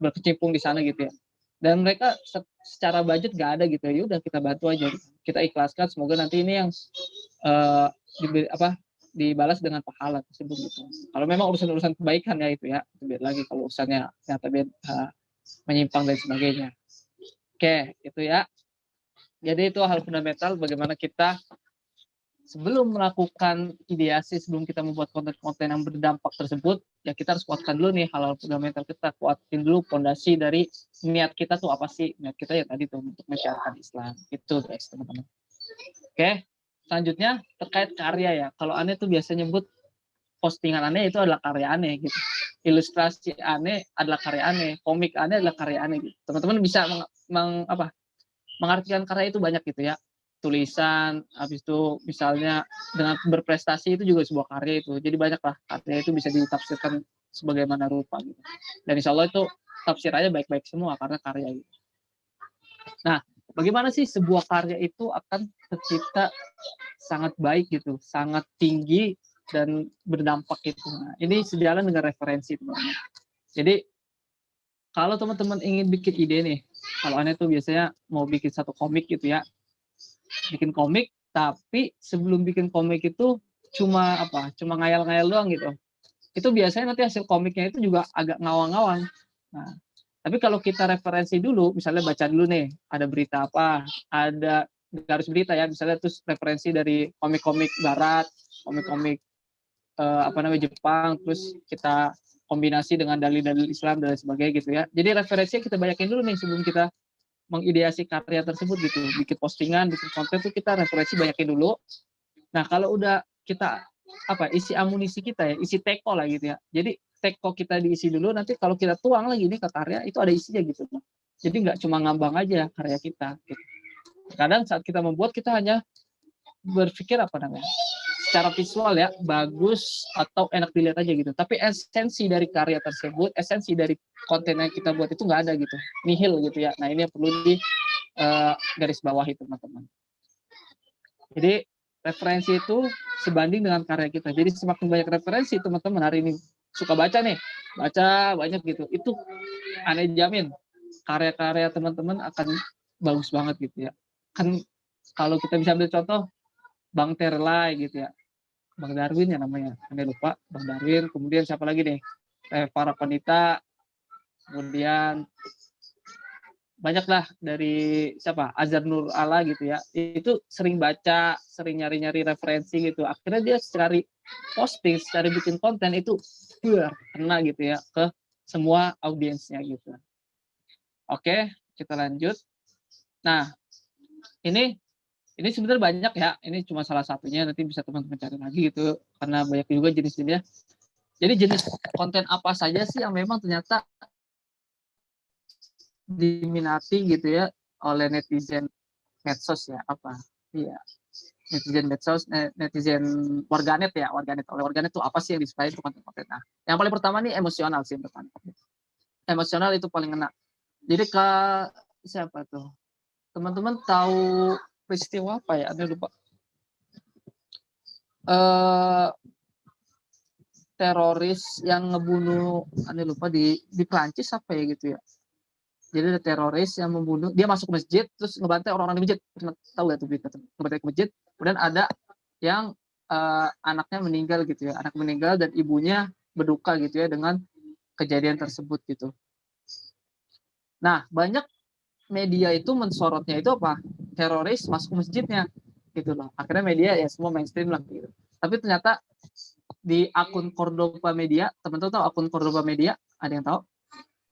berkecimpung di sana gitu ya. Dan mereka secara budget gak ada gitu ya, udah kita bantu aja, kita ikhlaskan, semoga nanti ini yang dibalas dengan pahala tersebut gitu. Kalau memang urusan-urusan kebaikan ya itu ya, itu lagi kalau urusannya ternyata menyimpang dan sebagainya. Oke, itu ya. Jadi itu hal fundamental bagaimana kita sebelum melakukan ideasi, sebelum kita membuat konten-konten yang berdampak tersebut, ya kita harus kuatkan dulu nih hal-hal fundamental, kita kuatin dulu fondasi dari niat kita tuh apa sih? Niat kita ya tadi tuh untuk menyiarkan Islam. Itu guys, teman-teman. Oke, selanjutnya terkait karya ya. Kalau Ane tuh biasanya nyebut postingan Ane itu adalah karya Ane gitu. Ilustrasi Ane adalah karya Ane, komik Ane adalah karya Ane gitu. Teman-teman bisa mengartikan karya itu banyak gitu ya. Tulisan, habis itu misalnya dengan berprestasi itu juga sebuah karya itu. Jadi banyaklah karya itu bisa ditafsirkan sebagaimana rupa gitu. Dan insya Allah itu tafsirannya baik-baik semua karena karya gitu. Nah, bagaimana sih sebuah karya itu akan tercipta sangat baik gitu, sangat tinggi dan berdampak gitu. Nah, ini sejalan dengan referensi teman-teman. Jadi kalau teman-teman ingin bikin ide nih, kalau Ane tuh biasanya mau bikin satu komik gitu ya, bikin komik, tapi sebelum bikin komik itu cuma ngayal-ngayal doang gitu. Itu biasanya nanti hasil komiknya itu juga agak ngawang-ngawang. Nah, tapi kalau kita referensi dulu, misalnya baca dulu nih, ada berita apa, ada garis berita ya, misalnya terus referensi dari komik-komik barat, komik-komik Jepang, terus kita kombinasi dengan dalil-dalil Islam dan sebagainya gitu ya. Jadi referensinya kita banyakin dulu nih sebelum kita mengideasi karya tersebut gitu, bikin postingan, bikin konten tuh kita referensi banyakin dulu. Nah kalau udah kita isi amunisi kita ya, isi teko lah gitu ya. Jadi teko kita diisi dulu, nanti kalau kita tuang lagi nih ke karya itu ada isinya gitu. Jadi nggak cuma ngambang aja karya kita. Gitu. Kadang saat kita membuat kita hanya berpikir secara visual ya bagus atau enak dilihat aja gitu. Tapi esensi dari karya tersebut, esensi dari konten yang kita buat itu nggak ada gitu, nihil gitu ya. Nah ini yang perlu di garis bawahi teman-teman. Jadi referensi itu sebanding dengan karya kita. Jadi semakin banyak referensi teman-teman hari ini suka baca nih, baca banyak gitu. Itu Ane jamin karya-karya teman-teman akan bagus banget gitu ya. Kan kalau kita bisa ambil contoh Bang Terlai gitu ya. Bang Darwin ya namanya, Anda lupa, Bang Darwin, kemudian siapa lagi nih? Para Panita, kemudian banyaklah dari Azhar Nur Ala gitu ya. Itu sering baca, sering nyari-nyari referensi gitu. Akhirnya dia cari posting, cari bikin konten itu kena gitu ya ke semua audiensnya gitu. Oke, kita lanjut. Nah, ini sebenarnya banyak ya. Ini cuma salah satunya, nanti bisa teman-teman cari lagi gitu karena banyak juga jenis-jenisnya. Jadi jenis konten apa saja sih yang memang ternyata diminati gitu ya oleh netizen medsos ya apa? Iya. Netizen medsos, netizen warganet ya, warganet. Oleh warganet itu apa sih yang disukai itu konten-konten. Nah, yang paling pertama nih emosional sih pertama. Emosional itu paling kena. Jadi ke siapa tuh? Teman-teman tahu peristiwa apa ya? Ada lupa. Teroris yang ngebunuh, ada lupa di Prancis apa ya gitu ya. Jadi ada teroris yang membunuh, dia masuk masjid terus ngebantai orang-orang di masjid. Tahu gak tuh berita? Ngebantai ke masjid. Kemudian ada yang anaknya meninggal gitu ya, anak meninggal dan ibunya berduka gitu ya dengan kejadian tersebut gitu. Nah, banyak media itu mensorotnya itu apa? Teroris masuk masjidnya gitu loh. Akhirnya media ya semua mainstream lah gitu. Tapi ternyata di akun Cordoba Media, teman-teman tahu akun Cordoba Media? Ada yang tahu?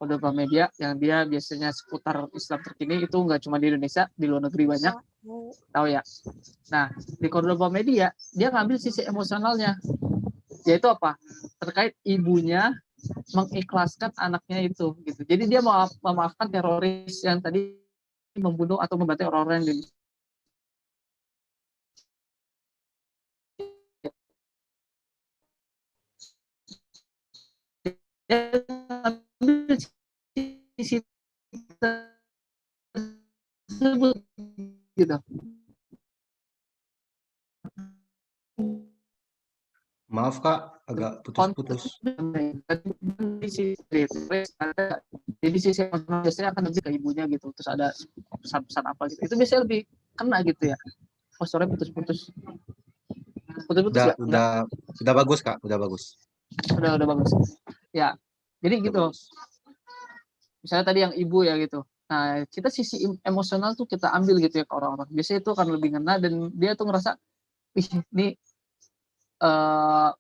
Cordoba Media yang dia biasanya seputar Islam terkini itu nggak cuma di Indonesia, di luar negeri banyak. Tahu ya? Nah, di Cordoba Media dia ngambil sisi emosionalnya. Yaitu apa? Terkait ibunya mengikhlaskan anaknya itu gitu. Jadi dia memaafkan teroris yang tadi membunuh atau membantai orang-orang di sisi tersebut gitu. Maaf Kak, agak putus-putus. Jadi sisi emosional biasanya akan lebih ke ibunya gitu. Terus ada pesan-pesan apa gitu. Itu biasanya lebih kena gitu ya. Oh, sore putus-putus. Putus-putus ya? Udah bagus Kak, udah bagus. Udah bagus. Ya. Jadi gitu. Misalnya tadi yang ibu ya gitu. Nah, kita sisi emosional tuh kita ambil gitu ya ke orang-orang. Biasanya itu akan lebih ngena dan dia tuh ngerasa, ih ini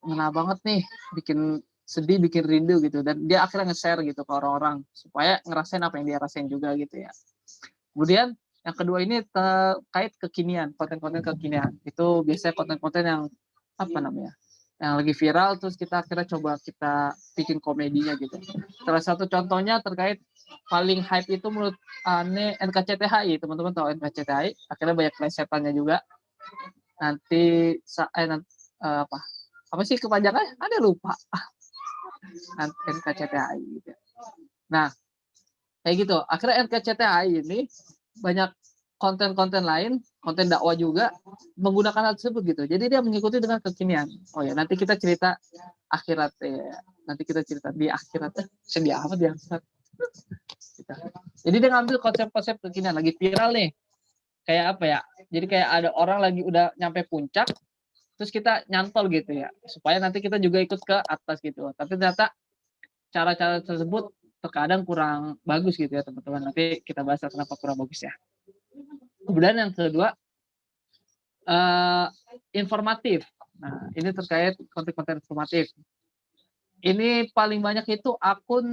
ngena banget nih, bikin sedih, bikin rindu gitu. Dan dia akhirnya nge-share gitu ke orang-orang supaya ngerasain apa yang dia rasain juga gitu ya. Kemudian yang kedua ini terkait kekinian, konten-konten kekinian. Itu biasanya konten-konten yang apa namanya? Yang lagi viral terus kita akhirnya coba kita bikin komedinya gitu. Salah satu contohnya terkait paling hype itu menurut Ane NKCTHI, teman-teman tahu NKCTHI, akhirnya banyak plesetannya juga. Nanti apa sih kepanjangannya? Ada lupa. NKCTHI gitu. Nah, kayak gitu. Akhirnya NKCTHI ini banyak konten-konten lain, konten dakwah juga menggunakan hal tersebut gitu. Jadi dia mengikuti dengan kekinian. Oh ya, nanti kita cerita akhirat ya. Nanti kita cerita di akhirat. Sedih amat di akhirat. Jadi dia ngambil konsep-konsep kekinian lagi viral nih. Kayak apa ya? Jadi kayak ada orang lagi udah nyampe puncak, terus kita nyantol gitu ya. Supaya nanti kita juga ikut ke atas gitu. Tapi ternyata cara-cara tersebut terkadang kurang bagus gitu ya teman-teman. Nanti kita bahas kenapa kurang bagus ya. Kemudian yang kedua, informatif. Nah, ini terkait konten-konten informatif. Ini paling banyak itu akun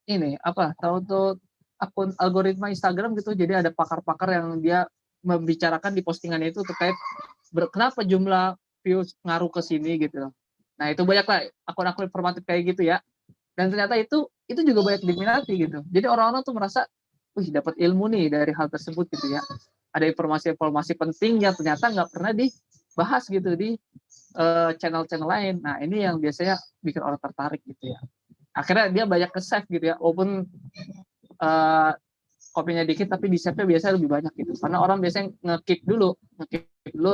ini apa? Tahu tuh akun algoritma Instagram gitu. Jadi ada pakar-pakar yang dia membicarakan di postingannya itu terkait kenapa jumlah views ngaruh ke sini gitu. Nah, itu banyak lah akun-akun informatif kayak gitu ya. Dan ternyata itu juga banyak diminati gitu. Jadi orang-orang tuh merasa, wih dapat ilmu nih dari hal tersebut gitu ya. Ada informasi-informasi penting yang ternyata nggak pernah dibahas gitu di channel-channel lain. Nah, ini yang biasanya bikin orang tertarik gitu ya. Akhirnya dia banyak ke-save gitu ya, walaupun kopinya dikit tapi di save-nya biasanya lebih banyak gitu. Karena orang biasanya nge-keep dulu,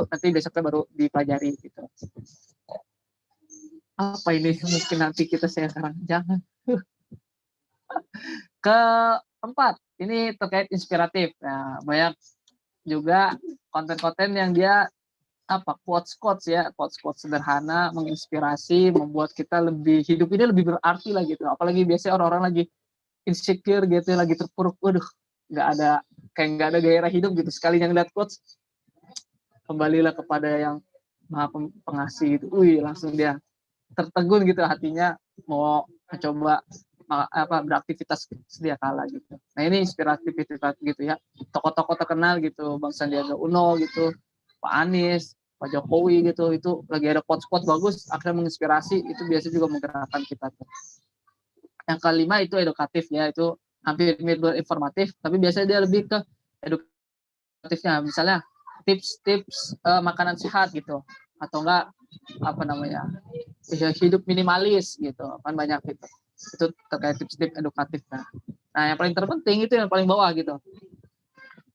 nanti besoknya baru dipelajari gitu. Apa ini mungkin nanti kita sekarang jangan. Keempat, ini terkait inspiratif. Nah, banyak juga konten-konten yang dia apa quotes ya, quotes sederhana, menginspirasi, membuat kita lebih hidup ini lebih berarti lah gitu. Apalagi biasanya orang-orang lagi insecure gitu, lagi terpuruk, waduh, nggak ada gairah hidup gitu. Sekali yang lihat quotes, kembalilah kepada yang maha pengasih gitu. Wih, langsung dia tertegun gitu hatinya mau mencoba beraktivitas sedia kala gitu. Nah ini inspiratif gitu ya. Tokoh-tokoh terkenal gitu, Bang Sandiaga Uno gitu, Pak Anies, Pak Jokowi gitu, itu lagi ada quotes-quotes bagus, akhirnya menginspirasi, itu biasa juga menggerakkan kita tuh. Yang kelima itu edukatif ya, itu hampir mirip informatif, tapi biasanya dia lebih ke edukatifnya, misalnya tips-tips makanan sehat gitu, atau enggak hidup minimalis gitu, kan banyak gitu. Itu terkait tips-tips edukatif. Nah, yang paling terpenting itu yang paling bawah gitu.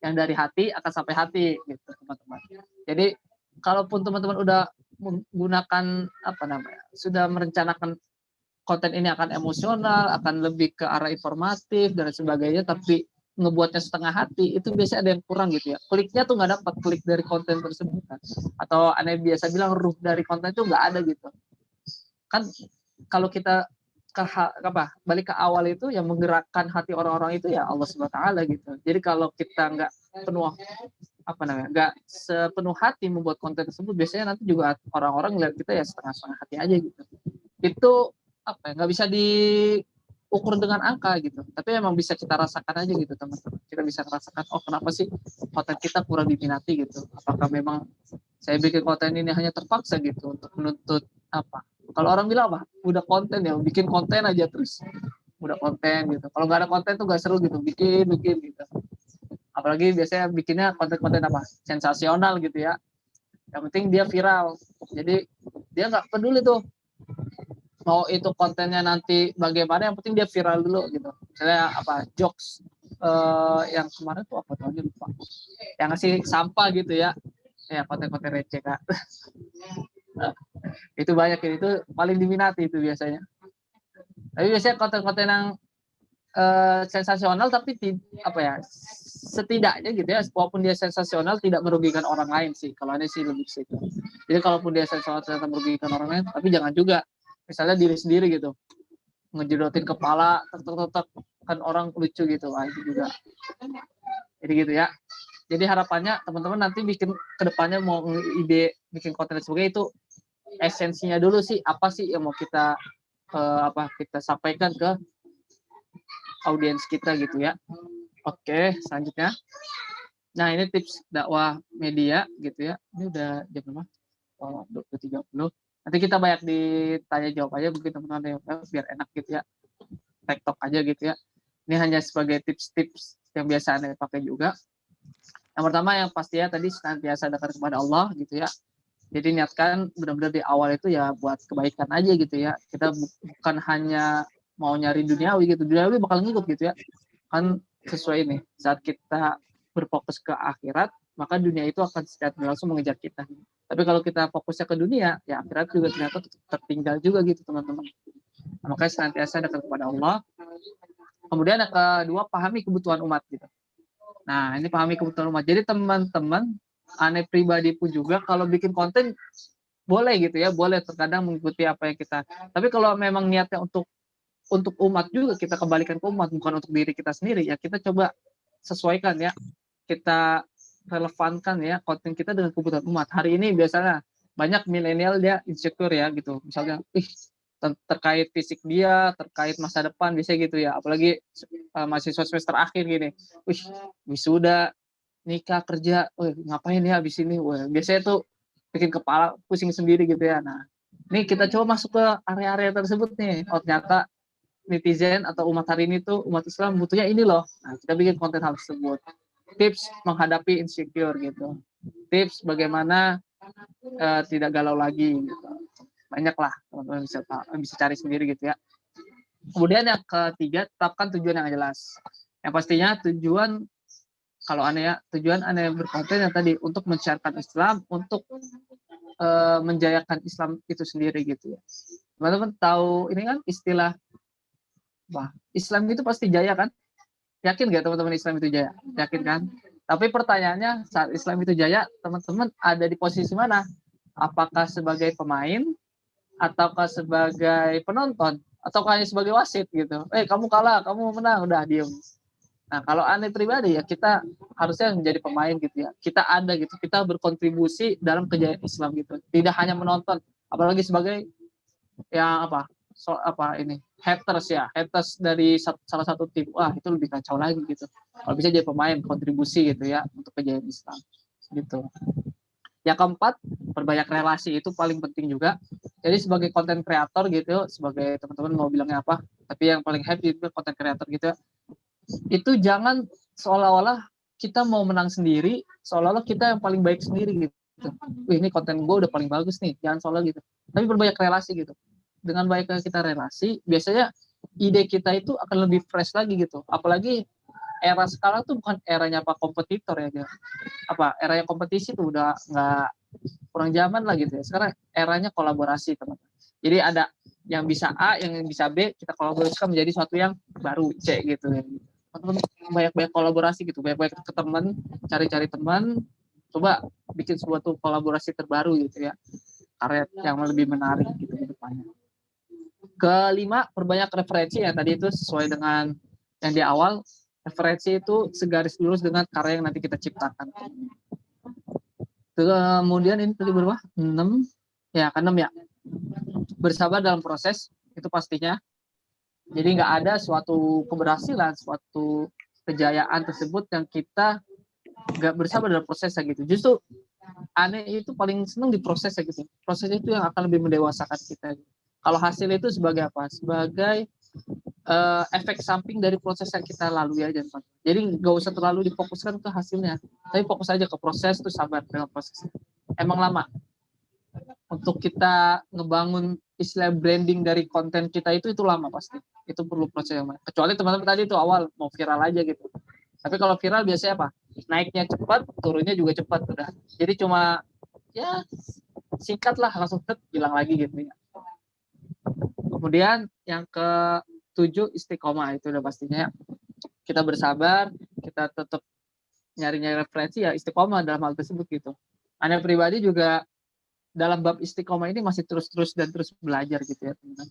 Yang dari hati akan sampai hati gitu, teman-teman. Jadi, kalaupun teman-teman udah menggunakan sudah merencanakan konten ini akan emosional, akan lebih ke arah informatif dan sebagainya, tapi ngebuatnya setengah hati, itu biasanya ada yang kurang gitu ya. Kliknya tuh nggak dapat klik dari konten tersebut kan. Atau aneh biasa bilang ruh dari konten itu nggak ada gitu. Kan kalau kita balik ke awal itu yang menggerakkan hati orang-orang itu ya Allah Subhanahu wa taala gitu. Jadi kalau kita nggak penuh nggak sepenuh hati membuat konten tersebut, biasanya nanti juga orang-orang ngeliat kita ya setengah-setengah hati aja gitu. Itu nggak bisa diukur dengan angka gitu, tapi memang bisa kita rasakan aja gitu teman-teman. Kita bisa rasakan, oh kenapa sih konten kita kurang diminati gitu, apakah memang saya bikin konten ini hanya terpaksa gitu untuk menuntut kalau orang bilang udah konten ya, bikin konten aja terus, udah konten gitu, kalau nggak ada konten tuh nggak seru gitu, bikin gitu. Apalagi biasanya bikinnya konten-konten sensasional gitu ya, yang penting dia viral, jadi dia nggak peduli tuh mau itu kontennya nanti bagaimana, yang penting dia viral dulu gitu. Misalnya jokes yang kemarin tuh tahunnya lupa, yang ngasih sampah gitu ya konten-konten receh Kak. Itu banyak itu paling diminati itu biasanya. Tapi biasanya konten-konten yang sensasional tapi setidaknya gitu ya, walaupun dia sensasional tidak merugikan orang lain sih, kalau ini sih lebih situ. Jadi kalaupun dia sensasional ternyata merugikan orang lain, tapi jangan juga misalnya diri sendiri gitu, ngejedotin kepala tek kan orang lucu gitu, itu juga. Jadi gitu ya. Jadi harapannya teman-teman nanti bikin kedepannya mau ide bikin konten dan sebagainya, itu esensinya dulu sih, apa sih yang mau kita kita sampaikan ke audiens kita gitu ya. Oke, selanjutnya. Nah, ini tips dakwah media gitu ya. Ini udah jam berapa? 20.30. Nanti kita banyak ditanya jawab aja, mungkin teman-teman biar enak gitu ya. TikTok aja gitu ya. Ini hanya sebagai tips-tips yang biasa Anda pakai juga. Yang pertama yang pastinya tadi senantiasa dekat kepada Allah gitu ya. Jadi niatkan benar-benar di awal itu ya buat kebaikan aja gitu ya. Kita bukan hanya mau nyari duniawi gitu. Duniawi bakal ngikut gitu ya. Kan sesuai ini, saat kita berfokus ke akhirat, maka dunia itu akan secara langsung mengejar kita. Tapi kalau kita fokusnya ke dunia, ya akhirat juga ternyata tertinggal juga gitu teman-teman. Nah, makanya senantiasa dekat kepada Allah. Kemudian yang kedua, pahami kebutuhan umat gitu. Nah, ini pahami kebutuhan umat. Jadi teman-teman, aneh pribadi pun juga kalau bikin konten boleh gitu ya, boleh terkadang mengikuti apa yang kita. Tapi kalau memang niatnya untuk umat juga, kita kembalikan ke umat, bukan untuk diri kita sendiri ya, kita coba sesuaikan ya, kita relevankan ya konten kita dengan kebutuhan umat. Hari ini biasanya banyak milenial dia insecure ya gitu, misalnya terkait fisik dia, terkait masa depan biasanya gitu ya, apalagi mahasiswa semester akhir gini, wisuda, nikah, kerja, ngapain ya habis ini, biasanya tuh bikin kepala pusing sendiri gitu ya. Nah, ini kita coba masuk ke area-area tersebut nih, ternyata netizen atau umat hari ini tuh, umat Islam butuhnya ini loh. Nah, kita bikin konten hal tersebut. Tips menghadapi insecure gitu. Tips bagaimana tidak galau lagi gitu. Banyak lah teman-teman bisa cari sendiri gitu ya. Kemudian yang ketiga, tetapkan tujuan yang jelas. Yang pastinya tujuan tujuan aneh berkonten yang tadi untuk mensiarkan Islam, untuk menjayakan Islam itu sendiri gitu ya. Teman-teman tahu ini kan istilah Islam itu pasti jaya kan? Yakin nggak teman-teman Islam itu jaya? Yakin kan? Tapi pertanyaannya, saat Islam itu jaya, teman-teman ada di posisi mana? Apakah sebagai pemain, ataukah sebagai penonton, ataukah hanya sebagai wasit gitu? Kamu kalah, kamu menang, udah diem. Nah, kalau aneh pribadi ya, kita harusnya menjadi pemain gitu ya. Kita ada gitu, kita berkontribusi dalam kejayaan Islam gitu. Tidak hanya menonton, apalagi sebagai yang haters dari salah satu tim, wah itu lebih kacau lagi gitu. Kalau bisa jadi pemain kontribusi gitu ya untuk kejayaan Islam gitu. Yang keempat, perbanyak relasi, itu paling penting juga. Jadi sebagai konten kreator gitu, sebagai teman-teman mau bilangnya apa, tapi yang paling happy itu konten kreator gitu ya, itu jangan seolah-olah kita mau menang sendiri, seolah-olah kita yang paling baik sendiri gitu. Wih, ini konten gue udah paling bagus nih, jangan seolah gitu. Tapi perbanyak relasi gitu. Dengan baiknya kita relasi, biasanya ide kita itu akan lebih fresh lagi gitu. Apalagi era sekarang tuh bukan eranya kompetitor ya, eranya kompetisi tuh udah nggak, kurang zaman lah gitu ya. Sekarang eranya kolaborasi, teman-teman. Jadi ada yang bisa A, yang bisa B, kita kolaborasikan menjadi sesuatu yang baru, C gitu ya. Teman-teman banyak-banyak kolaborasi gitu, banyak-banyak ke teman, cari-cari teman, coba bikin suatu kolaborasi terbaru gitu ya, karya yang lebih menarik gitu ke depannya. Kelima, perbanyak referensi ya, tadi itu sesuai dengan yang di awal, referensi itu segaris lurus dengan karya yang nanti kita ciptakan. Kemudian ini tadi berapa? 6 ya, ke-6 ya. Bersabar dalam proses, itu pastinya. Jadi nggak ada suatu keberhasilan, suatu kejayaan tersebut yang kita nggak bersabar dalam prosesnya gitu. Justru aneh itu paling senang di prosesnya gitu. Proses itu yang akan lebih mendewasakan kita. Kalau hasil itu sebagai apa? Sebagai efek samping dari proses yang kita lalui aja. Jadi nggak usah terlalu difokuskan ke hasilnya, tapi fokus aja ke proses, tuh sabar dengan prosesnya. Emang lama untuk kita ngebangun istilah branding dari konten kita itu lama pasti. Itu perlu proses yang lama. Kecuali teman-teman tadi itu awal mau viral aja gitu. Tapi kalau viral biasanya apa? Naiknya cepat, turunnya juga cepat udah. Jadi cuma ya singkat lah, langsung hilang lagi gitu ya. Kemudian yang ke-7, istiqomah, itu udah pastinya kita bersabar, kita tetap nyari-nyari referensi ya, istiqomah dalam hal tersebut gitu. Anda pribadi juga dalam bab istiqomah ini masih terus dan terus belajar gitu ya, teman-teman.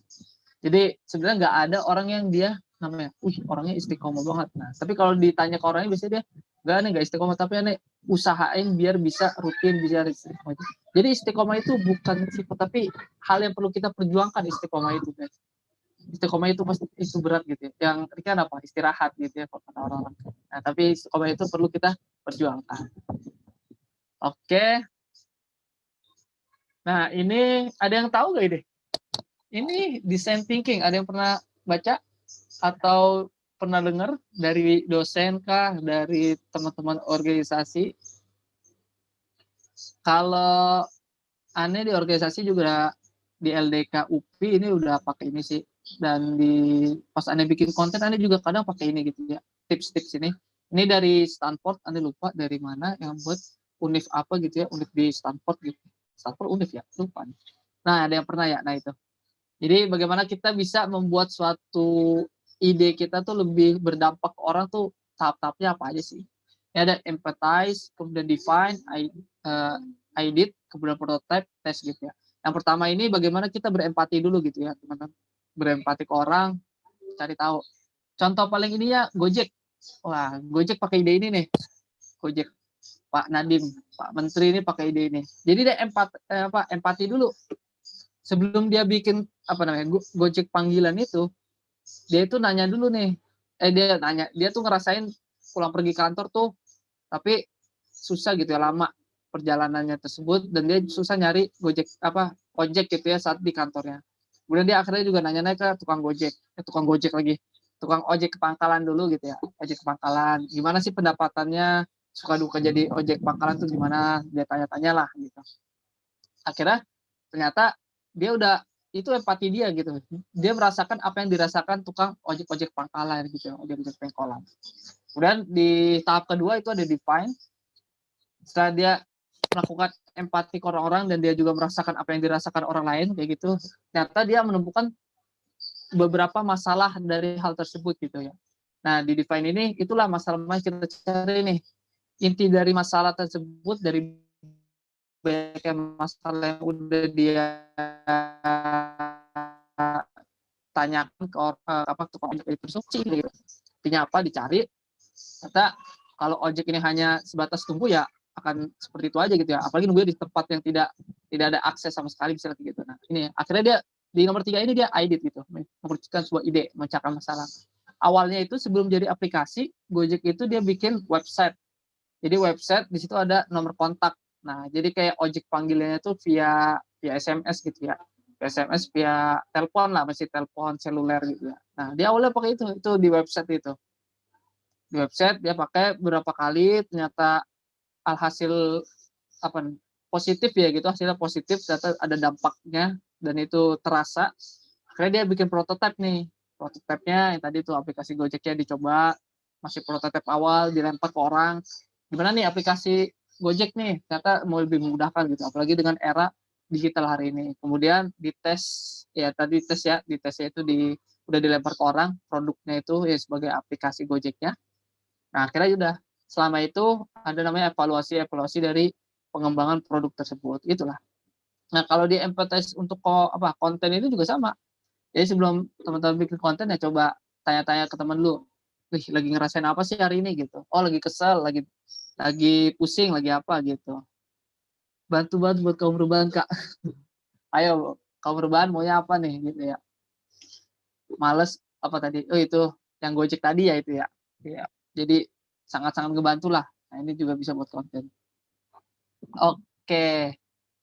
Jadi sebenarnya nggak ada orang yang dia namanya, orangnya istiqomah banget. Nah, tapi kalau ditanya ke orangnya biasanya dia nggak istiqomah, tapi aneh usahain biar bisa rutin, bisa istiqomah. Jadi istiqomah itu bukan sifat, tapi hal yang perlu kita perjuangkan. Istiqomah itu guys, istiqomah itu pasti itu berat gitu ya. Yang kan apa, istirahat gitu ya kalau kata orang-orang. Nah, tapi istiqomah itu perlu kita perjuangkan. Oke. Nah, ini ada yang tahu nggak ini? Ini design thinking, ada yang pernah baca atau pernah dengar dari dosen kah, dari teman-teman organisasi? Kalau aneh di organisasi juga di LDK UPI ini udah pakai ini sih, dan di pas aneh bikin konten aneh juga kadang pakai ini gitu ya, tips-tips ini dari Stanford, aneh lupa dari mana yang buat, univ apa gitu ya, univ di Stanford gitu, Stanford univ ya, lupa. Nah, ada yang pernah ya, nah itu. Jadi bagaimana kita bisa membuat suatu ide kita tuh lebih berdampak ke orang tuh, tahap-tahapnya apa aja sih? Ini ada empathize, kemudian define, edit, kemudian prototype, test gitu ya. Yang pertama ini bagaimana kita berempati dulu gitu ya, teman-teman. Berempati ke orang, cari tahu. Contoh paling ini ya Gojek. Wah, Gojek pakai ide ini nih. Gojek, Pak Nadiem, Pak Menteri ini pakai ide ini. Jadi dia empati dulu. Sebelum dia bikin Gojek panggilan itu, dia itu nanya dulu nih. Dia tuh ngerasain pulang pergi kantor tuh, tapi susah gitu ya, lama perjalanannya tersebut, dan dia susah nyari ojek gitu ya saat di kantornya. Kemudian dia akhirnya juga nanya ke tukang Gojek lagi, tukang ojek ke pangkalan dulu gitu ya, ojek ke pangkalan, gimana sih pendapatannya, suka duka jadi ojek pangkalan tuh gimana, dia tanya-tanya lah gitu. Akhirnya ternyata dia udah, itu empati dia gitu, dia merasakan apa yang dirasakan tukang ojek pangkalan gitu, ojek pengkolan. Kemudian di tahap kedua itu ada define. Setelah dia melakukan empati ke orang-orang dan dia juga merasakan apa yang dirasakan orang lain kayak gitu, ternyata dia menemukan beberapa masalah dari hal tersebut gitu ya. Nah, di define ini itulah masalah yang kita cari nih, inti dari masalah tersebut, dari banyak masalah yang udah dia tanyakan ke tukang ojek itu, gitu. Intinya apa, dicari. Ternyata kalau ojek ini hanya sebatas tunggu ya akan seperti itu aja gitu ya, apalagi nunggu di tempat yang tidak ada akses sama sekali misalnya gitu. Nah, ini akhirnya dia Di nomor 3 ini dia edit gitu, mengerucutkan sebuah ide, memecahkan masalah. Awalnya itu sebelum jadi aplikasi, Gojek itu dia bikin website. Jadi website di situ ada nomor kontak. Nah, jadi kayak ojek panggilannya tuh via SMS gitu ya. Via SMS, via telepon lah, masih telepon seluler gitu ya. Nah, dia awalnya pakai itu di website itu. Di website dia pakai beberapa kali, ternyata alhasil apa positif ya gitu, hasilnya positif, ternyata ada dampaknya dan itu terasa. Akhirnya dia bikin prototipe nih. Prototipenya yang tadi tuh aplikasi Gojeknya dicoba, masih prototipe awal, dilempar ke orang. Gimana nih aplikasi Gojek nih, ternyata mau lebih memudahkan gitu, apalagi dengan era digital hari ini. Kemudian dites, ya tadi tes ya, ditesnya itu udah dilempar ke orang, produknya itu ya sebagai aplikasi Gojeknya. Nah, akhirnya udah selama itu ada namanya evaluasi dari pengembangan produk tersebut. Itulah. Nah, kalau di empathize untuk konten ini juga sama. Jadi sebelum teman-teman bikin konten ya coba tanya-tanya ke teman lu. Lagi ngerasain apa sih hari ini gitu. Oh, lagi kesel, lagi pusing, lagi apa gitu. Bantu banget buat kaum rebahan, Kak. Ayo, kaum rebahan maunya apa nih gitu ya. Males apa tadi? Oh, itu yang Gojek tadi ya itu ya. Ya. Jadi sangat-sangat ngebantu lah. Nah, ini juga bisa buat konten. Oke,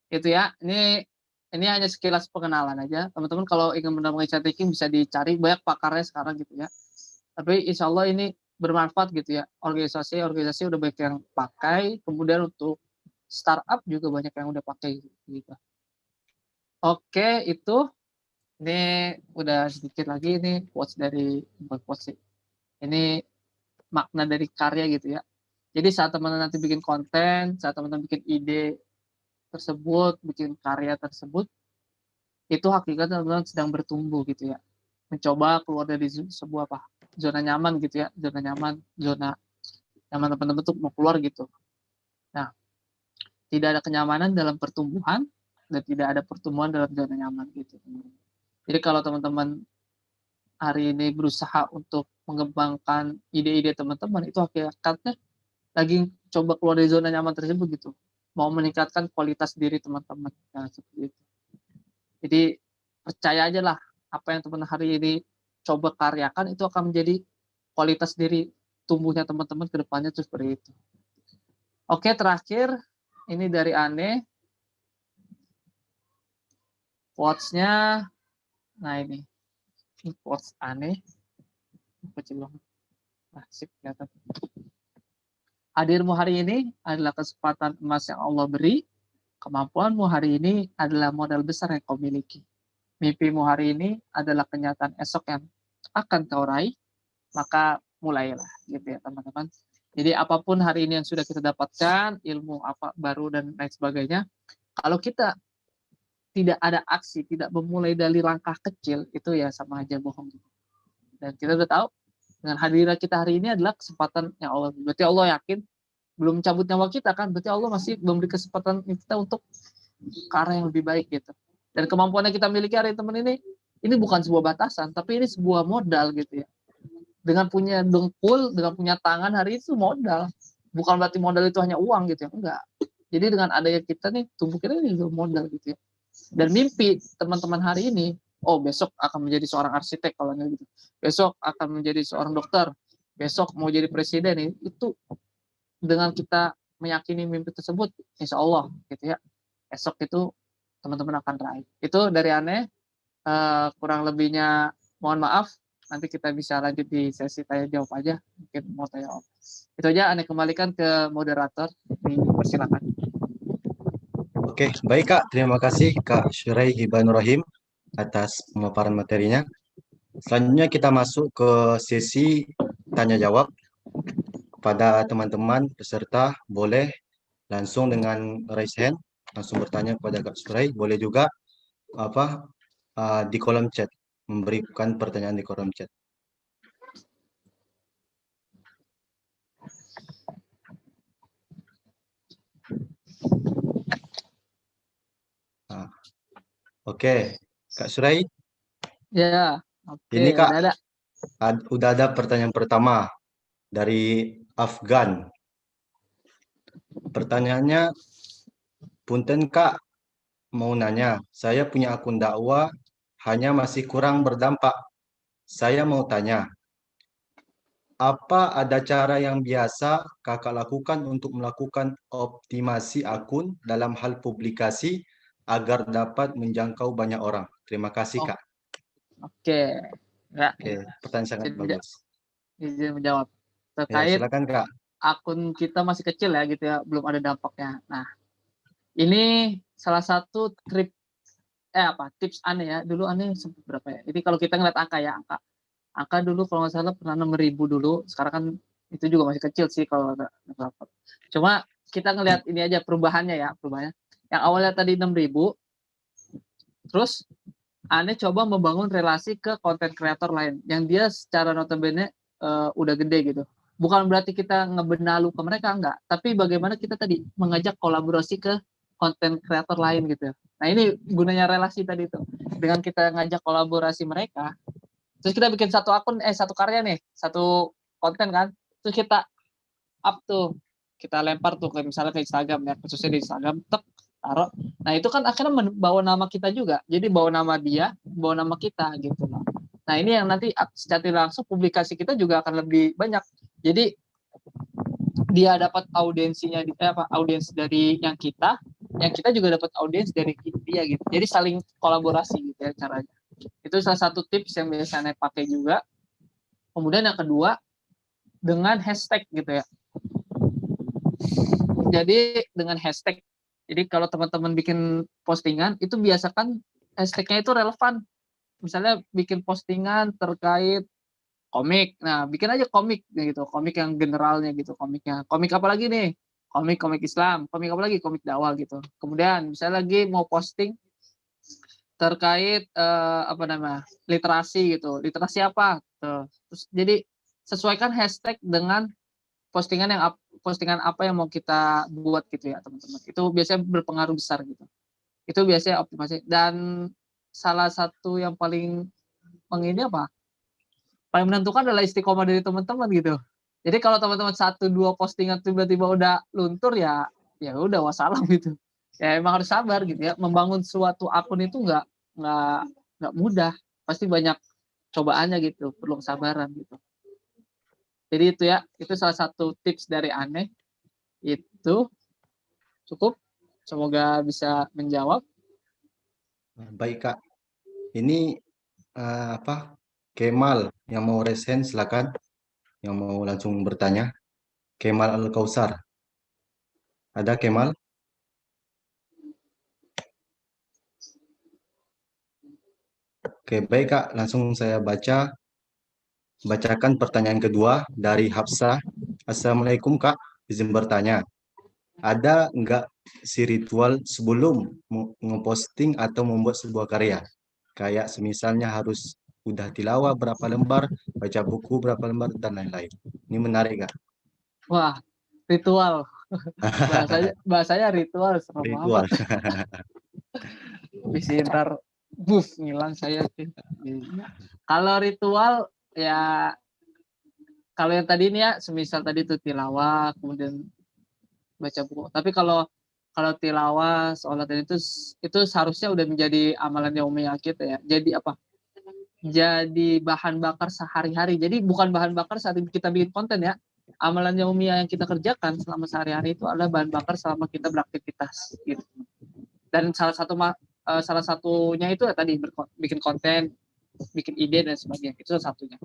itu ya. Ini hanya sekilas pengenalan aja. Teman-teman kalau ingin mendapatkan chat taking bisa dicari, banyak pakarnya sekarang gitu ya. Tapi insya Allah ini bermanfaat gitu ya. Organisasi udah banyak yang pakai, kemudian untuk startup juga banyak yang udah pakai gitu. Oke, itu ini udah sedikit lagi ini quotes dari quotes sih. Ini makna dari karya gitu ya. Jadi saat teman-teman nanti bikin konten, saat teman-teman bikin ide tersebut, bikin karya tersebut, itu hakikatnya teman-teman sedang bertumbuh gitu ya. Mencoba keluar dari sebuah zona nyaman gitu ya, zona nyaman teman-teman tuh mau keluar gitu. Nah, tidak ada kenyamanan dalam pertumbuhan dan tidak ada pertumbuhan dalam zona nyaman gitu. Jadi kalau teman-teman hari ini berusaha untuk mengembangkan ide-ide teman-teman, itu hakikatnya lagi coba keluar dari zona nyaman tersebut gitu, mau meningkatkan kualitas diri teman-teman. Nah, seperti itu. Jadi percaya aja lah, apa yang teman hari ini coba karyakan itu akan menjadi kualitas diri tumbuhnya teman-teman ke depannya terus seperti itu. Oke, terakhir ini dari Ane. Quotes-nya, nah ini quotes Ane. Kecil banget. Nah, sip, kelihatan. Hadirmu hari ini adalah kesempatan emas yang Allah beri. Kemampuanmu hari ini adalah modal besar yang kau miliki. Mimpimu hari ini adalah kenyataan esok yang akan kau raih. Maka mulailah gitu ya teman-teman. Jadi apapun hari ini yang sudah kita dapatkan, ilmu apa baru dan lain sebagainya, kalau kita tidak ada aksi, tidak memulai dari langkah kecil, itu ya sama aja bohong. Dan kita udah tahu dengan hadirnya kita hari ini adalah kesempatan yang Allah. Berarti Allah yakin belum cabut nyawa kita kan, berarti Allah masih memberi kesempatan kita untuk ke arah yang lebih baik gitu. Dan kemampuan yang kita miliki hari teman ini bukan sebuah batasan, tapi ini sebuah modal gitu ya. Dengan punya dengkul, dengan punya tangan hari itu modal. Bukan berarti modal itu hanya uang gitu ya, enggak. Jadi dengan adanya kita nih, tubuh kita ini juga modal gitu ya. Dan mimpi teman-teman hari ini, oh besok akan menjadi seorang arsitek kalau gitu. Besok akan menjadi seorang dokter. Besok mau jadi presiden itu dengan kita meyakini mimpi tersebut, insya Allah gitu ya, esok itu teman-teman akan raih. Itu dari Ane, kurang lebihnya mohon maaf, nanti kita bisa lanjut di sesi tanya jawab aja, mungkin mau tanya jawab. Itu aja, Ane kembalikan ke moderator, dipersilakan. Oke, baik Kak. Terima kasih Kak Syurai Hibanur Rahim atas pemaparan materinya. Selanjutnya kita masuk ke sesi tanya jawab. Pada teman-teman peserta boleh langsung dengan raise hand, langsung bertanya kepada Kak Syurai. Boleh juga di kolom chat, memberikan pertanyaan di kolom chat. Oke, Kak Syurai. Ya, oke. Ini Kak, udah ada. udah ada pertanyaan pertama dari Afgan. Pertanyaannya, punten Kak, mau nanya, saya punya akun dakwah hanya masih kurang berdampak. Saya mau tanya, apa ada cara yang biasa kakak lakukan untuk melakukan optimasi akun dalam hal publikasi agar dapat menjangkau banyak orang? Terima kasih, Oh, Kak. oke. Ya, Oke, pertanyaan sangat izin, menja- bagus. izin menjawab. Ya, Terkait silakan, Kak. akun kita masih kecil ya gitu ya, belum ada dampaknya. Nah, ini salah satu tips aneh ya. Dulu aneh sempat berapa ya? Jadi kalau kita ngeliat angka ya, angka dulu kalau nggak salah pernah 6.000 dulu. Sekarang kan itu juga masih kecil sih kalau nggak berapa. Cuma kita ngelihat ini aja perubahannya ya, perubahannya. Yang awalnya tadi 6.000, terus aneh coba membangun relasi ke konten kreator lain yang dia secara notabene udah gede gitu. Bukan berarti kita ngebenalu ke mereka, enggak, tapi bagaimana kita tadi mengajak kolaborasi ke konten kreator lain gitu. Nah, ini gunanya relasi tadi itu. Dengan kita ngajak kolaborasi mereka, terus kita bikin satu akun, satu karya nih, satu konten kan, terus kita up tuh, kita lempar tuh ke misalnya ke Instagram ya, khususnya di Instagram, taruh. Nah, itu kan akhirnya bawa nama kita juga. Jadi bawa nama dia, bawa nama kita gitu loh. Nah, ini yang nanti secara langsung publikasi kita juga akan lebih banyak. Jadi dia dapat audiensinya audiens dari yang kita juga dapat audiens dari dia gitu. Jadi saling kolaborasi gitu ya caranya. Itu salah satu tips yang biasanya pakai juga. Kemudian yang kedua, dengan hashtag gitu ya. Jadi dengan hashtag. Jadi kalau teman-teman bikin postingan, itu biasakan hashtagnya itu relevan. Misalnya bikin postingan terkait komik. Nah, bikin aja komik gitu, komik yang generalnya gitu, komiknya. Komik apa lagi nih? Komik Islam, komik apa lagi? Komik dakwah gitu. Kemudian misalnya lagi mau posting terkait literasi gitu. Literasi apa? Tuh. Terus jadi sesuaikan hashtag dengan postingan apa yang mau kita buat gitu ya, teman-teman. Itu biasanya berpengaruh besar gitu. Itu biasanya optimasi. Dan salah satu yang paling paling menentukan adalah istiqomah dari teman-teman gitu. Jadi kalau teman-teman 1-2 postingan tiba-tiba udah luntur ya udah wassalam gitu. Ya emang harus sabar gitu ya. Membangun suatu akun itu nggak mudah. Pasti banyak cobaannya gitu, perlu kesabaran gitu. Jadi itu ya, itu salah satu tips dari Aneh. Itu cukup. Semoga bisa menjawab. Baik, Kak. Ini Kemal yang mau resen, silakan. Yang mau langsung bertanya. Kemal Al-Kausar. Ada Kemal? Oke, baik, Kak. Langsung saya bacakan pertanyaan kedua dari Hafsah. Assalamualaikum, Kak. Izin bertanya. Ada nggak si ritual sebelum ngeposting atau membuat sebuah karya? Kayak semisalnya harus udah tilawah berapa lembar, baca buku berapa lembar, dan lain-lain. Ini menarik, Kak. Wah, ritual. bahasanya ritual, serem Ritual. amat. Bisa ntar ngilang saya. Kalau ritual ya, kalau yang tadi ini ya, semisal tadi itu tilawah, kemudian baca buku. Tapi kalau tilawah, sholat itu seharusnya udah menjadi amalan yaumiyah kita ya. Jadi apa? Jadi bahan bakar sehari-hari. Jadi bukan bahan bakar saat kita bikin konten ya. Amalan yaumiyah yang kita kerjakan selama sehari-hari itu adalah bahan bakar selama kita beraktivitas gitu. Dan salah satunya itu ya tadi bikin konten, bikin ide dan sebagainya. Itu salah satunya.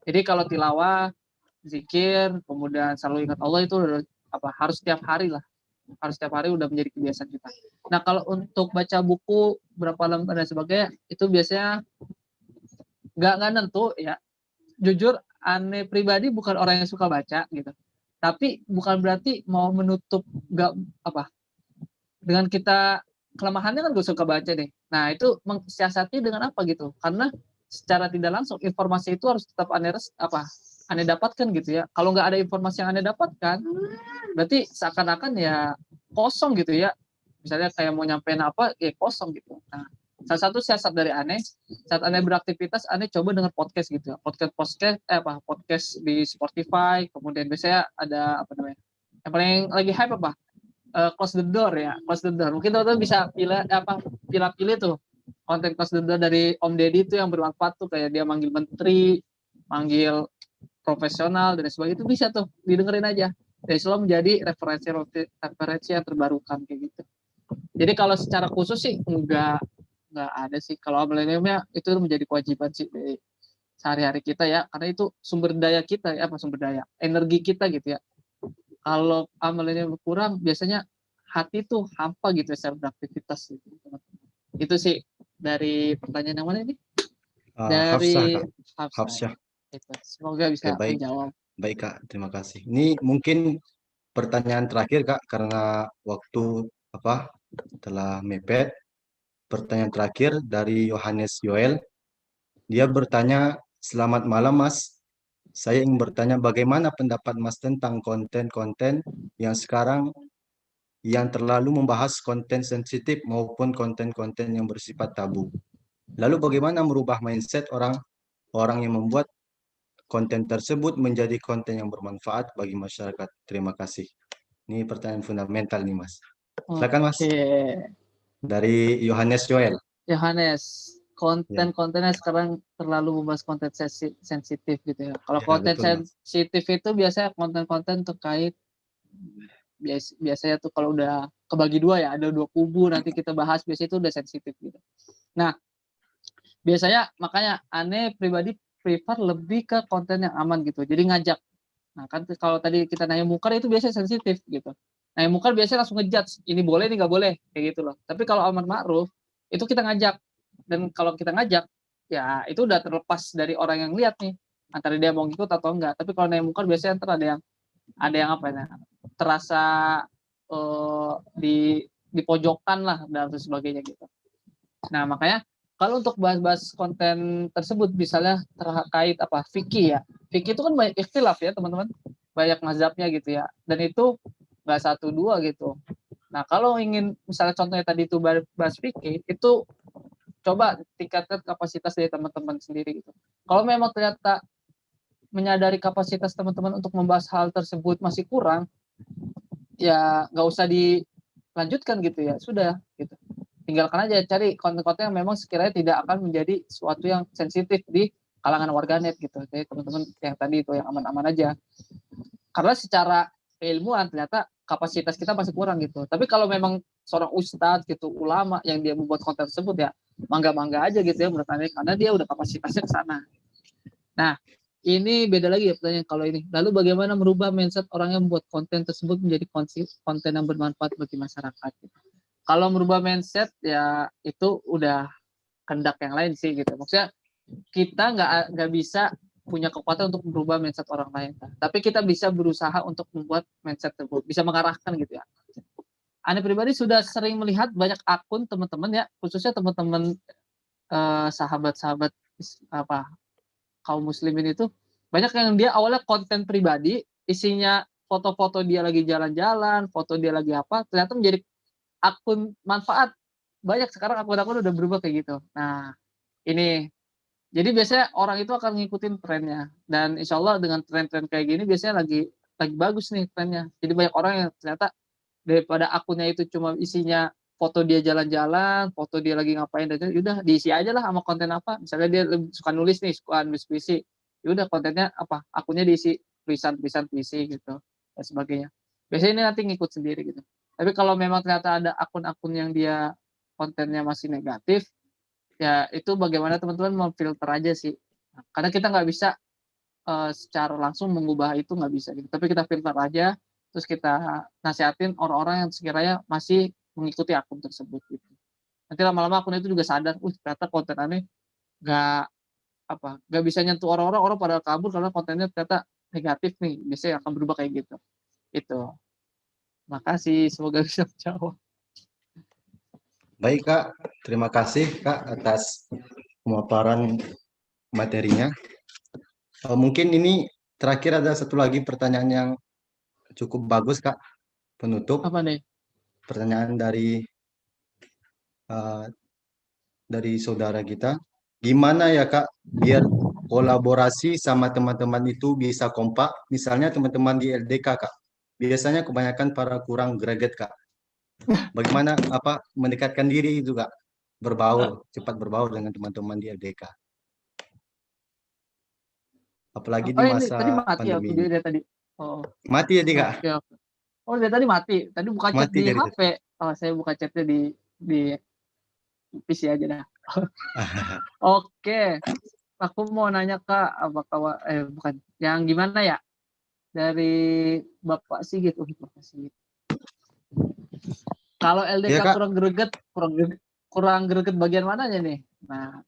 Jadi kalau tilawah, zikir, kemudian selalu ingat Allah itu harus setiap hari lah. Harus setiap hari udah menjadi kebiasaan kita. Nah, kalau untuk baca buku berapa lembar dan sebagainya itu biasanya nggak nentu ya. Jujur, Aneh pribadi bukan orang yang suka baca gitu. Tapi bukan berarti mau menutup dengan kita kelemahannya kan gue suka baca deh. Nah, itu mensiasati dengan apa gitu? Karena secara tidak langsung informasi itu harus tetap Aneh dapatkan gitu ya. Kalau nggak ada informasi yang Aneh dapatkan, berarti seakan-akan ya kosong gitu ya. Misalnya kayak mau nyampein apa, ya kosong gitu. Nah, salah satu siasat dari Aneh, saat Aneh beraktivitas, Aneh coba dengar podcast gitu ya. Podcast di Spotify, kemudian biasanya ada yang paling lagi hype Close the Door ya, Close the Door. Mungkin teman-teman bisa pilih tuh konten kelas denda dari Om Deddy itu yang bermanfaat tuh, kayak dia manggil menteri, manggil profesional dan sebagainya, itu bisa tuh didengerin aja. Dan selalu menjadi referensi yang terbarukan kayak gitu. Jadi kalau secara khusus sih nggak ada sih. Kalau mileniumnya itu menjadi kewajiban sih dari sehari-hari kita ya, karena itu sumber daya kita ya, apa sumber daya, energi kita gitu ya. Kalau milenium kurang, biasanya hati tuh hampa gitu ya, secara beraktivitas gitu. Itu sih dari pertanyaan yang mana ini? Hafsah, Dari Kak. Hafsah. Itu. Semoga bisa Oke, baik. menjawab. Baik, Kak. Terima kasih. Ini mungkin pertanyaan terakhir, Kak, karena waktu telah mepet. Pertanyaan terakhir dari Yohanes Yoel. Dia bertanya, "Selamat malam, Mas. Saya ingin bertanya bagaimana pendapat Mas tentang konten-konten yang sekarang yang terlalu membahas konten sensitif maupun konten-konten yang bersifat tabu. Lalu bagaimana merubah mindset orang yang membuat konten tersebut menjadi konten yang bermanfaat bagi masyarakat? Terima kasih." Ini pertanyaan fundamental nih, Mas. Silakan, Mas. Oke. Dari Yohanes Joel. Yohanes, konten-kontennya sekarang terlalu membahas konten sensitif gitu ya. Kalau Ya, konten betul, Mas. sensitif itu biasanya konten-konten terkait, biasanya tuh kalau udah kebagi dua ya, ada dua kubu, nanti kita bahas, biasanya itu udah sensitif gitu. Nah, biasanya makanya aneh pribadi prefer lebih ke konten yang aman gitu, jadi ngajak. Nah kan kalau tadi kita nanya mungkar itu biasanya sensitif gitu. Nanya mungkar biasanya langsung ngejudge, ini boleh ini nggak boleh kayak gitu loh. Tapi kalau amar ma'ruf itu kita ngajak, dan kalau kita ngajak ya itu udah terlepas dari orang yang lihat nih, antara dia mau ngikut atau enggak. Tapi kalau nanya mungkar biasanya ntar ada yang apa ya, terasa di pojokan lah dan sebagainya gitu. Nah makanya kalau untuk bahas-bahas konten tersebut misalnya terkait apa fikih ya, fikih itu kan banyak ikhtilaf ya teman-teman, banyak mazhabnya gitu ya, dan itu nggak satu dua gitu. Nah kalau ingin misalnya contohnya tadi itu bahas fikih, itu coba tingkatkan kapasitas dari teman-teman sendiri gitu. Kalau memang ternyata menyadari kapasitas teman-teman untuk membahas hal tersebut masih kurang, ya nggak usah dilanjutkan gitu ya, sudah gitu. Tinggalkan aja, cari konten-konten yang memang sekiranya tidak akan menjadi sesuatu yang sensitif di kalangan warganet gitu. Jadi teman-teman yang tadi itu yang aman-aman aja. Karena secara keilmuan ternyata kapasitas kita masih kurang gitu. Tapi kalau memang seorang ustadz gitu, ulama yang dia membuat konten tersebut ya mangga-mangga aja gitu ya menurut Anda, karena dia udah kapasitasnya ke sana. Nah, ini beda lagi ya pertanyaan kalau ini. Lalu bagaimana merubah mindset orang yang membuat konten tersebut menjadi konten yang bermanfaat bagi masyarakat gitu. Kalau merubah mindset ya itu udah kehendak yang lain sih gitu. Maksudnya kita nggak bisa punya kekuatan untuk merubah mindset orang lain, tapi kita bisa berusaha untuk membuat mindset tersebut, bisa mengarahkan gitu ya. Ane pribadi sudah sering melihat banyak akun teman-teman ya, khususnya teman-teman sahabat-sahabat apa kaum muslimin itu, banyak yang dia awalnya konten pribadi, isinya foto-foto dia lagi jalan-jalan, foto dia lagi apa, ternyata menjadi akun manfaat. Banyak sekarang akun-akun udah berubah kayak gitu. Nah, ini jadi biasanya orang itu akan ngikutin trennya, dan insya Allah dengan tren-tren kayak gini biasanya lagi bagus nih trennya. Jadi banyak orang yang ternyata daripada akunnya itu cuma isinya foto dia jalan-jalan, foto dia lagi ngapain, dan udah diisi aja lah sama konten apa. Misalnya dia suka nulis nih, suka nulis puisi, udah kontennya apa, akunnya diisi tulisan-tulisan puisi gitu dan sebagainya. Biasanya ini nanti ngikut sendiri gitu. Tapi kalau memang ternyata ada akun-akun yang dia kontennya masih negatif, ya itu bagaimana teman-teman memfilter aja sih. Karena kita nggak bisa secara langsung mengubah itu, nggak bisa gitu. Tapi kita filter aja, terus kita nasihatin orang-orang yang sekiranya masih mengikuti akun tersebut gitu. Nanti lama-lama akun itu juga sadar, ternyata konten aneh nggak bisa nyentuh orang-orang pada kabur karena kontennya ternyata negatif nih. Biasanya akan berubah kayak gitu. Itu. Makasih, semoga bisa menjawab. Baik, Kak. Terima kasih, Kak, atas pemaparan materinya. Mungkin ini terakhir ada satu lagi pertanyaan yang cukup bagus, Kak. Penutup. Apa nih? Pertanyaan dari saudara kita. Gimana ya, Kak, biar kolaborasi sama teman-teman itu bisa kompak? Misalnya teman-teman di LDK, Kak. Biasanya kebanyakan para kurang greget, Kak. Bagaimana mendekatkan diri itu, Kak? cepat berbaur dengan teman-teman di LDK. Apalagi di Oh ini masa tadi mati ya pandemi ini. video dia tadi. Oh Mati ya, Kak? oke oke. Oh dia tadi mati. Tadi buka chat Mati di dari HP. Oh saya buka chatnya di PC aja dah. Oke. Aku mau nanya Kak, apakah bukan yang gimana ya dari Bapak Sigit, Bapak Sigit. Kalau LDK Iya, Kak. kurang greget bagian mananya nih? Nah,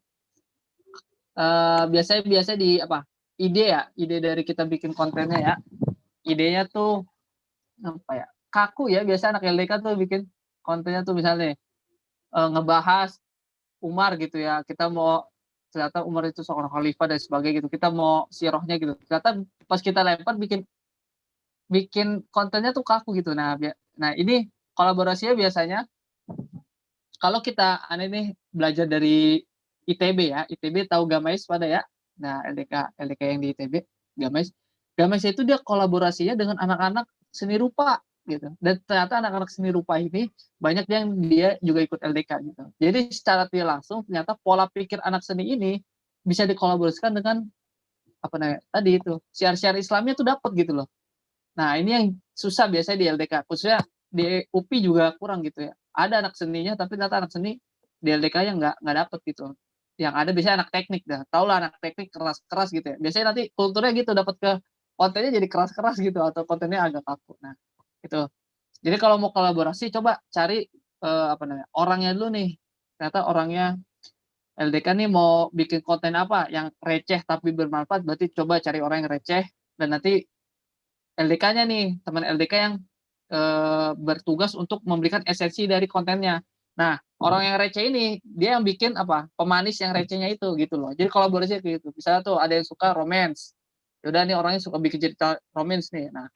biasanya di apa? Ide dari kita bikin kontennya ya. Idenya tuh apa ya? Kaku ya, biasa anak LDK tuh bikin kontennya tuh misalnya ngebahas Umar gitu ya. Kita mau ternyata Umar itu seorang khalifah dan sebagainya gitu. Kita mau sirohnya gitu. Ternyata pas kita lempar bikin kontennya tuh kaku gitu. Nah, ini kolaborasinya biasanya kalau kita aneh nih belajar dari ITB ya. ITB tahu Gamais pada ya. Nah, LDK yang di ITB, Gamais. Gamais itu dia kolaborasinya dengan anak-anak seni rupa gitu. Dan ternyata anak-anak seni rupa ini banyak yang dia juga ikut LDK gitu. Jadi secara tidak langsung ternyata pola pikir anak seni ini bisa dikolaborasikan dengan apa namanya tadi itu siar-siar Islamnya tuh dapat gitu loh. Nah ini yang susah biasanya di LDK, khususnya di UPI juga kurang gitu ya. Ada anak seninya tapi ternyata anak seni di LDK yang nggak dapet gitu. Yang ada biasanya anak teknik dah. Tau lah anak teknik keras-keras gitu ya. Biasanya nanti kulturnya gitu dapat ke kontennya jadi keras-keras gitu atau kontennya agak kaku. Nah itu. Jadi kalau mau kolaborasi coba cari apa namanya orangnya dulu nih. Ternyata orangnya LDK nih mau bikin konten apa yang receh tapi bermanfaat, berarti coba cari orang yang receh dan nanti LDK-nya nih, teman LDK yang bertugas untuk memberikan esensi dari kontennya. Nah, orang yang receh ini dia yang bikin apa? Pemanis yang recehnya itu gitu loh. Jadi kolaborasi kayak gitu. Misalnya tuh ada yang suka romance. Yaudah nih orangnya suka bikin cerita romance nih. Nah,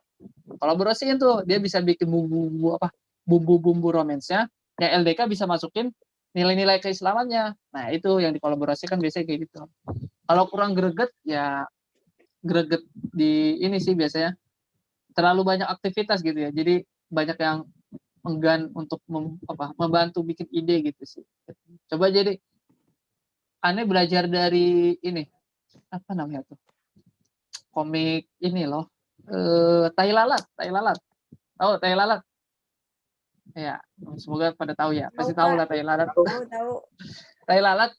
kolaborasiin tuh dia bisa bikin bumbu-bumbu apa? Bumbu-bumbu romance-nya yang LDK bisa masukin nilai-nilai keislamannya. Nah, itu yang dikolaborasikan biasanya kayak gitu. Kalau kurang greget ya greget di ini sih biasanya terlalu banyak aktivitas gitu ya. Jadi banyak yang enggan untuk membantu bikin ide gitu sih. Coba jadi aneh belajar dari ini apa namanya tuh komik ini loh Tai Lalat. Tahu Tai Lalat? Ya, semoga pada tahu ya. Pasti tahu lah Tai Lalat. Tahu. Tai Lalat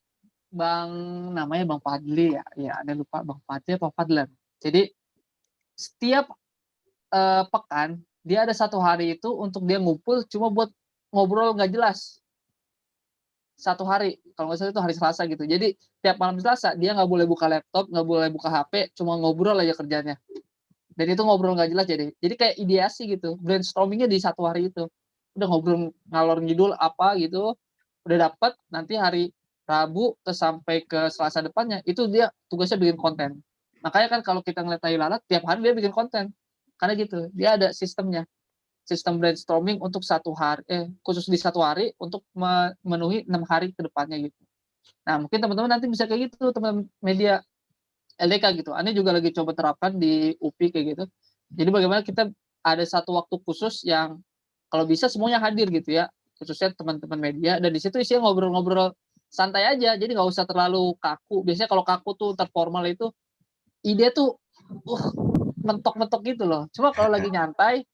Bang namanya Bang Fadli ya. Ya, ada lupa Bang Fadli apa Fadlan. Jadi setiap pekan dia ada satu hari itu untuk dia ngumpul cuma buat ngobrol nggak jelas satu hari kalau nggak salah itu hari Selasa gitu. Jadi tiap malam Selasa dia nggak boleh buka laptop, nggak boleh buka HP, cuma ngobrol aja kerjanya. Dan itu ngobrol nggak jelas jadi kayak ideasi gitu, brainstormingnya di satu hari itu udah ngobrol ngalor ngidul apa gitu, udah dapat nanti hari Rabu terus sampai ke Selasa depannya itu dia tugasnya bikin konten. Makanya kan kalau kita ngeliat Tai Lalat tiap hari dia bikin konten karena gitu dia ada sistemnya, sistem brainstorming untuk satu hari khusus di satu hari untuk memenuhi 6 hari ke depannya gitu. Nah mungkin teman-teman nanti bisa kayak gitu teman media LDK gitu. Aneh juga lagi coba terapkan di UPI kayak gitu. Jadi bagaimana kita ada satu waktu khusus yang kalau bisa semuanya hadir gitu ya, khususnya teman-teman media dan di situ isinya ngobrol-ngobrol santai aja. Jadi nggak usah terlalu kaku. Biasanya kalau kaku tuh terformal itu ide tuh mentok-mentok gitu loh. Cuma kalau lagi nyantai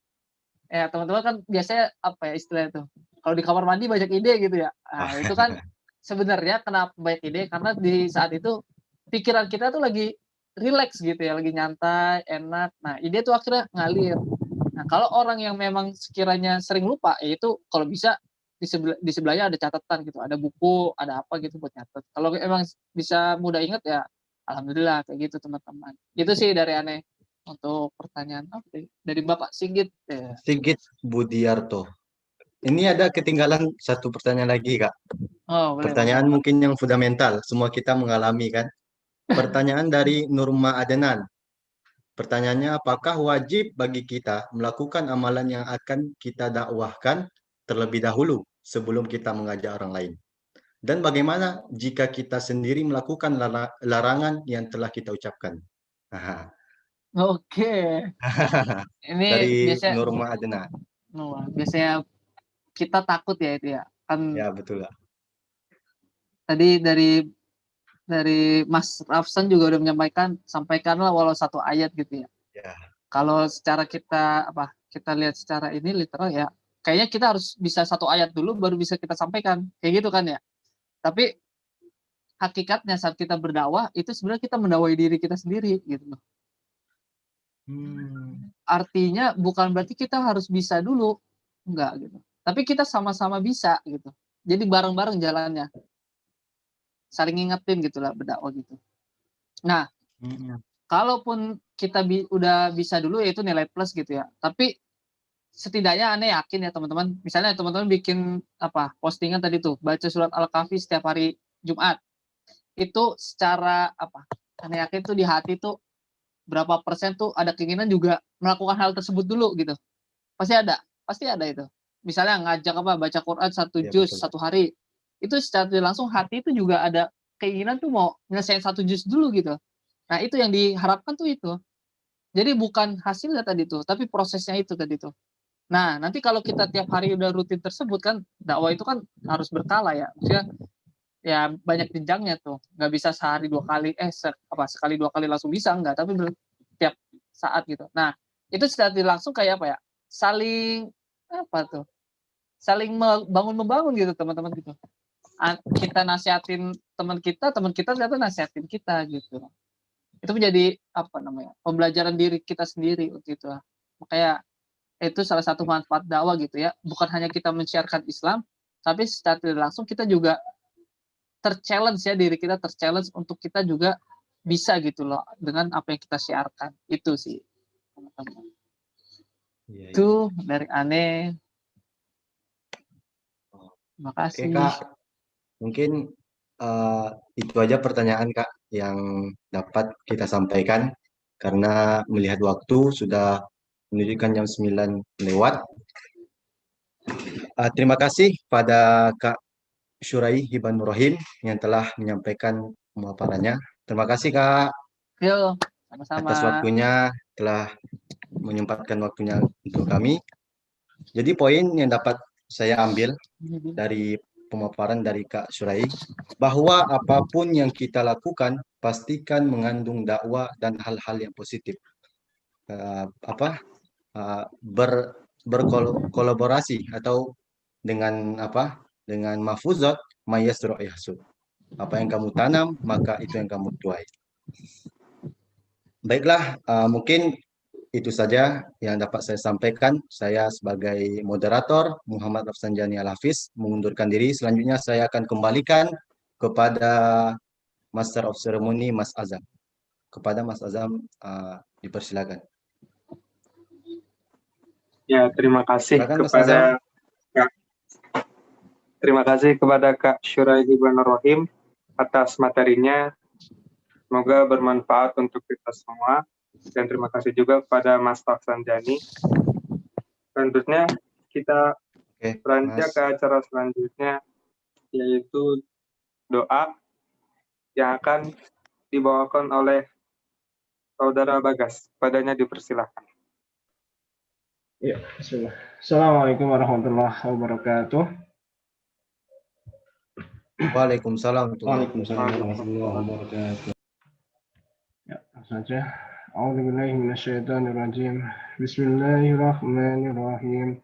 ya teman-teman kan biasanya apa ya istilahnya tuh. Kalau di kamar mandi banyak ide gitu ya. Nah, itu kan sebenarnya kenapa banyak ide karena di saat itu pikiran kita tuh lagi relax gitu ya, lagi nyantai, enak. Nah, ide tuh akhirnya ngalir. Nah, kalau orang yang memang sekiranya sering lupa, ya itu kalau bisa di sebelahnya ada catatan gitu, ada buku, ada apa gitu buat nyatet. Kalau emang bisa mudah ingat ya, alhamdulillah kayak gitu teman-teman. Itu sih dari aneh untuk pertanyaan dari Bapak Sigit. Ya. Sigit Budiarto. Ini ada ketinggalan satu pertanyaan lagi, Kak. Oh, boleh, Pertanyaan boleh. mungkin yang fundamental, semua kita mengalami kan. Pertanyaan dari Nurma Adenan. Pertanyaannya, apakah wajib bagi kita melakukan amalan yang akan kita dakwahkan terlebih dahulu sebelum kita mengajak orang lain? Dan bagaimana jika kita sendiri melakukan larangan yang telah kita ucapkan? Oke. Ini Dari biasanya Nurma Adenan. biasanya kita takut ya itu ya. Kan Ya, betul, Kak. tadi dari Mas Rafsan juga udah menyampaikan, sampaikanlah walau satu ayat gitu ya. Ya. Kalau secara kita lihat secara ini literal ya, kayaknya kita harus bisa satu ayat dulu baru bisa kita sampaikan, kayak gitu kan ya. Tapi hakikatnya saat kita berdakwah itu sebenarnya kita mendakwai diri kita sendiri gitu loh. Artinya bukan berarti kita harus bisa dulu, enggak gitu. Tapi kita sama-sama bisa gitu. Jadi bareng-bareng jalannya. Saling ngingetin gitulah berdakwah gitu. Nah, kalaupun kita udah bisa dulu ya itu nilai plus gitu ya. Tapi setidaknya aneh yakin ya teman-teman. Misalnya teman-teman bikin postingan tadi tuh baca surat Al-Kahfi setiap hari Jumat. Itu secara aneh yakin tuh di hati tuh berapa persen tuh ada keinginan juga melakukan hal tersebut dulu gitu. Pasti ada itu. Misalnya ngajak baca Quran satu Ya, juz betul. satu hari. Itu secara langsung hati itu juga ada keinginan tuh mau nyelesain satu juz dulu gitu. Nah, itu yang diharapkan tuh itu. Jadi bukan hasilnya tadi tuh, tapi prosesnya itu tadi tuh. Nah, nanti kalau kita tiap hari udah rutin tersebut kan, dakwah itu kan harus berkala ya. Maksudnya ya banyak jenjangnya tuh. Nggak bisa sehari dua kali, sekali dua kali langsung bisa, enggak. Tapi tiap saat gitu. Nah, itu secara langsung kayak apa ya? Saling saling membangun gitu teman-teman gitu. Kita nasihatin teman kita ternyata nasihatin kita gitu. Itu menjadi pembelajaran diri kita sendiri gitu. Makanya itu salah satu manfaat dakwah gitu ya. Bukan hanya kita mensiarkan Islam, tapi secara langsung kita juga terchallenge ya, diri kita terchallenge untuk kita juga bisa gitu loh dengan apa yang kita siarkan. Itu sih teman-teman. Ya, Itu dari aneh. Terima Oke kasih. Kak, mungkin itu aja pertanyaan Kak yang dapat kita sampaikan karena melihat waktu sudah menunjukkan jam 9 lewat. Terima kasih pada Kak Syurai Hibanur Rahim yang telah menyampaikan pemaparannya. Terima kasih Kak Yuk, sama-sama. atas waktunya, telah menyempatkan waktunya untuk kami. Jadi poin yang dapat saya ambil dari pemaparan dari Kak Syurai, bahwa apapun yang kita lakukan pastikan mengandung dakwah dan hal-hal yang positif. Berkolaborasi atau dengan dengan mafuzat mayasru yahsud. Apa yang kamu tanam maka itu yang kamu tuai. Baiklah, mungkin itu saja yang dapat saya sampaikan. Saya sebagai moderator Muhammad Rafsanjani Al-Hafiz mengundurkan diri. Selanjutnya saya akan kembalikan kepada Master of Ceremony Mas Azam. Kepada Mas Azam dipersilakan. Ya, terima kasih Silakan, Mas Azam. Terima kasih kepada Kak Syurai Hibanur Rahim atas materinya. Semoga bermanfaat untuk kita semua. Dan terima kasih juga kepada Mas Rafsanjani. Selanjutnya kita beranjak ke acara selanjutnya, yaitu doa yang akan dibawakan oleh Saudara Bagas. Padanya dipersilahkan. Ya, bismillah. Assalamualaikum warahmatullahi wabarakatuh. Waalaikumsalam warahmatullahi wabarakatuh. Ya, saja. A'udzubillahi minasyaitonirrajim. Bismillahirrahmanirrahim.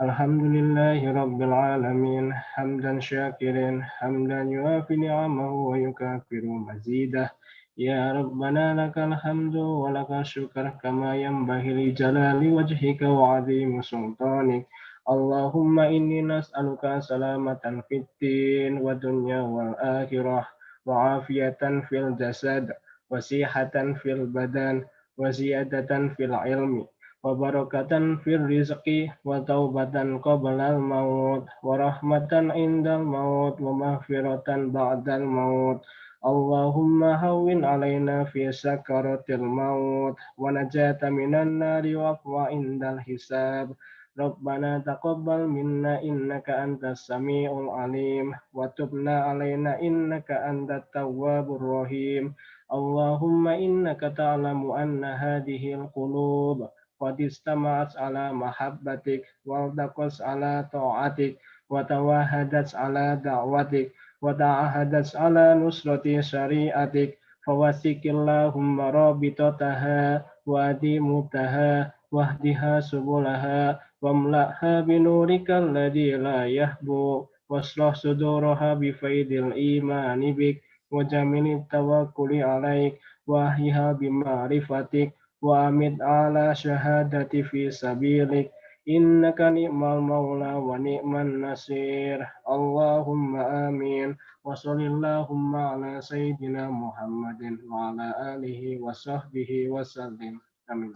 Alhamdulillahi rabbil alamin. Hamdan syakirin, hamdan yuafi ni'amahu wa yukafiru mazidah. Ya Rabbana lakal hamdu wa lakal syukr kama yanbaghi li jalali wajhika wa 'azimi sultanik. Allahumma inni nas'aluka salamatan fid din wa dunya wal akhirah wa afiyatan fil jasad wa sihatan fil badan wa ziyadatan fil ilmi wa barakatan fil rizqi wa taubatan qablal maut wa rahmatan indal maut wa maghfiratan ba'dal maut. Allahumma hawwin alaina fi sakaratil maut wa najata minan nari wa afwa indal hisab. Rabbana taqabbal minna innaka antas samiul alim wa tubna alaina innaka antat tawwabur rahim. Allahumma innaka ta'lamu anna hadhil qulub qad istama'at ala mahabbatik wa taqas ala ta'atik wa tawahadat ala da'watik وتعهدت على نصرة شريعتك فوثق اللهم رابطتها وأديمتها واهدها سبلها واملأها بنورك الذي لا يهبو واشرح صدورها بفيض الإيمان بك وجميل التوكل عليك واهيها بمعرفتك وأمت على شهادة في سبيلك إنك نعم المولى ونعم النصير اللهم آمين وصل اللهم على سيدنا محمد وعلى آله وصحبه وسلم آمين.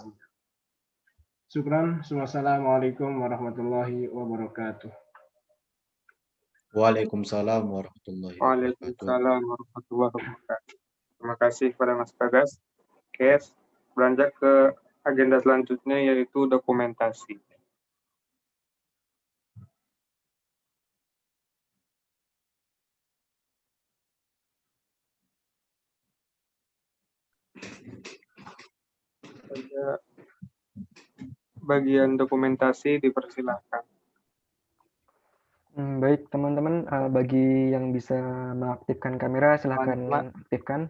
Syukran. Wassalamualaikum warahmatullahi wabarakatuh. Waalaikumsalam warahmatullahi wabarakatuh. Waalaikumsalam warahmatullahi wabarakatuh. Terima kasih kepada Mas Bagas. Oke, beranjak ke agenda selanjutnya yaitu dokumentasi. Pada bagian dokumentasi dipersilahkan. Baik teman-teman, bagi yang bisa mengaktifkan kamera silakan Teman-teman. aktifkan.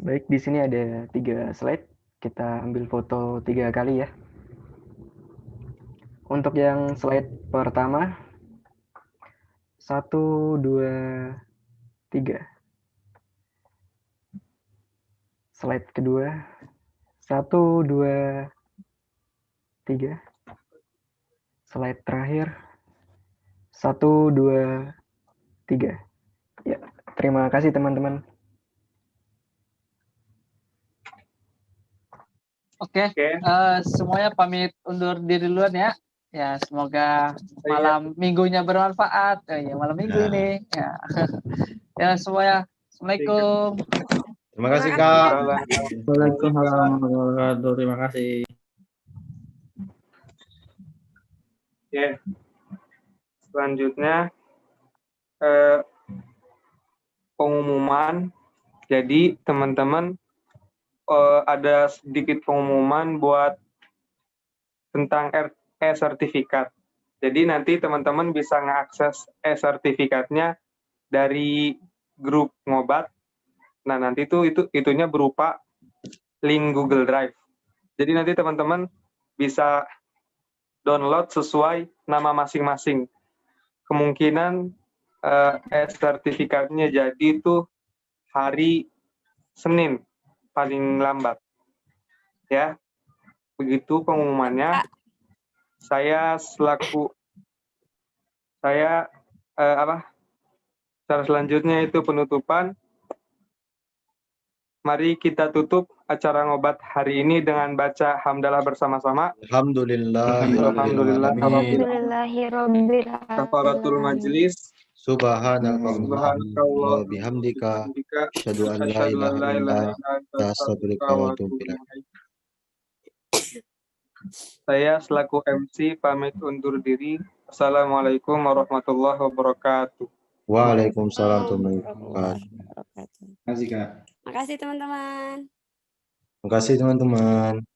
Baik, di sini ada 3 slide. Kita ambil foto 3 kali ya. Untuk yang slide pertama, 1, 2, 3. Slide kedua, 1, 2, 3. Slide terakhir, 1, 2, 3. Ya, terima kasih teman-teman. Oke, semuanya pamit undur diri duluan ya. Ya, semoga malam minggunya bermanfaat. Ya, malam minggu ini. Ya, ya semuanya. Assalamualaikum. Terima kasih Kak. Waalaikumsalam warahmatullahi wabarakatuh. Terima kasih. Oke. Selanjutnya pengumuman. Jadi teman-teman ada sedikit pengumuman buat tentang e-sertifikat. Jadi nanti teman-teman bisa mengakses e-sertifikatnya dari grup Ngobat. Nah, nanti itunya berupa link Google Drive. Jadi nanti teman-teman bisa download sesuai nama masing-masing. Kemungkinan e-sertifikatnya jadi itu hari Senin paling lambat. Ya. Begitu pengumumannya. Saya cara selanjutnya itu penutupan. Mari kita tutup acara Ngobat hari ini dengan baca hamdalah bersama-sama. Alhamdulillahirrahmanirrahim. Kafaratul majlis. Subhanallah wa bihamdika asyhadu an la ilaha illa anta astaghfiruka wa atubu ilaik. Saya selaku MC pamit undur diri. Assalamualaikum warahmatullahi wabarakatuh. Waalaikumsalam warahmatullahi wabarakatuh. Wabarakatuh. Terima kasih Kak. Makasih teman-teman. Terima kasih teman-teman.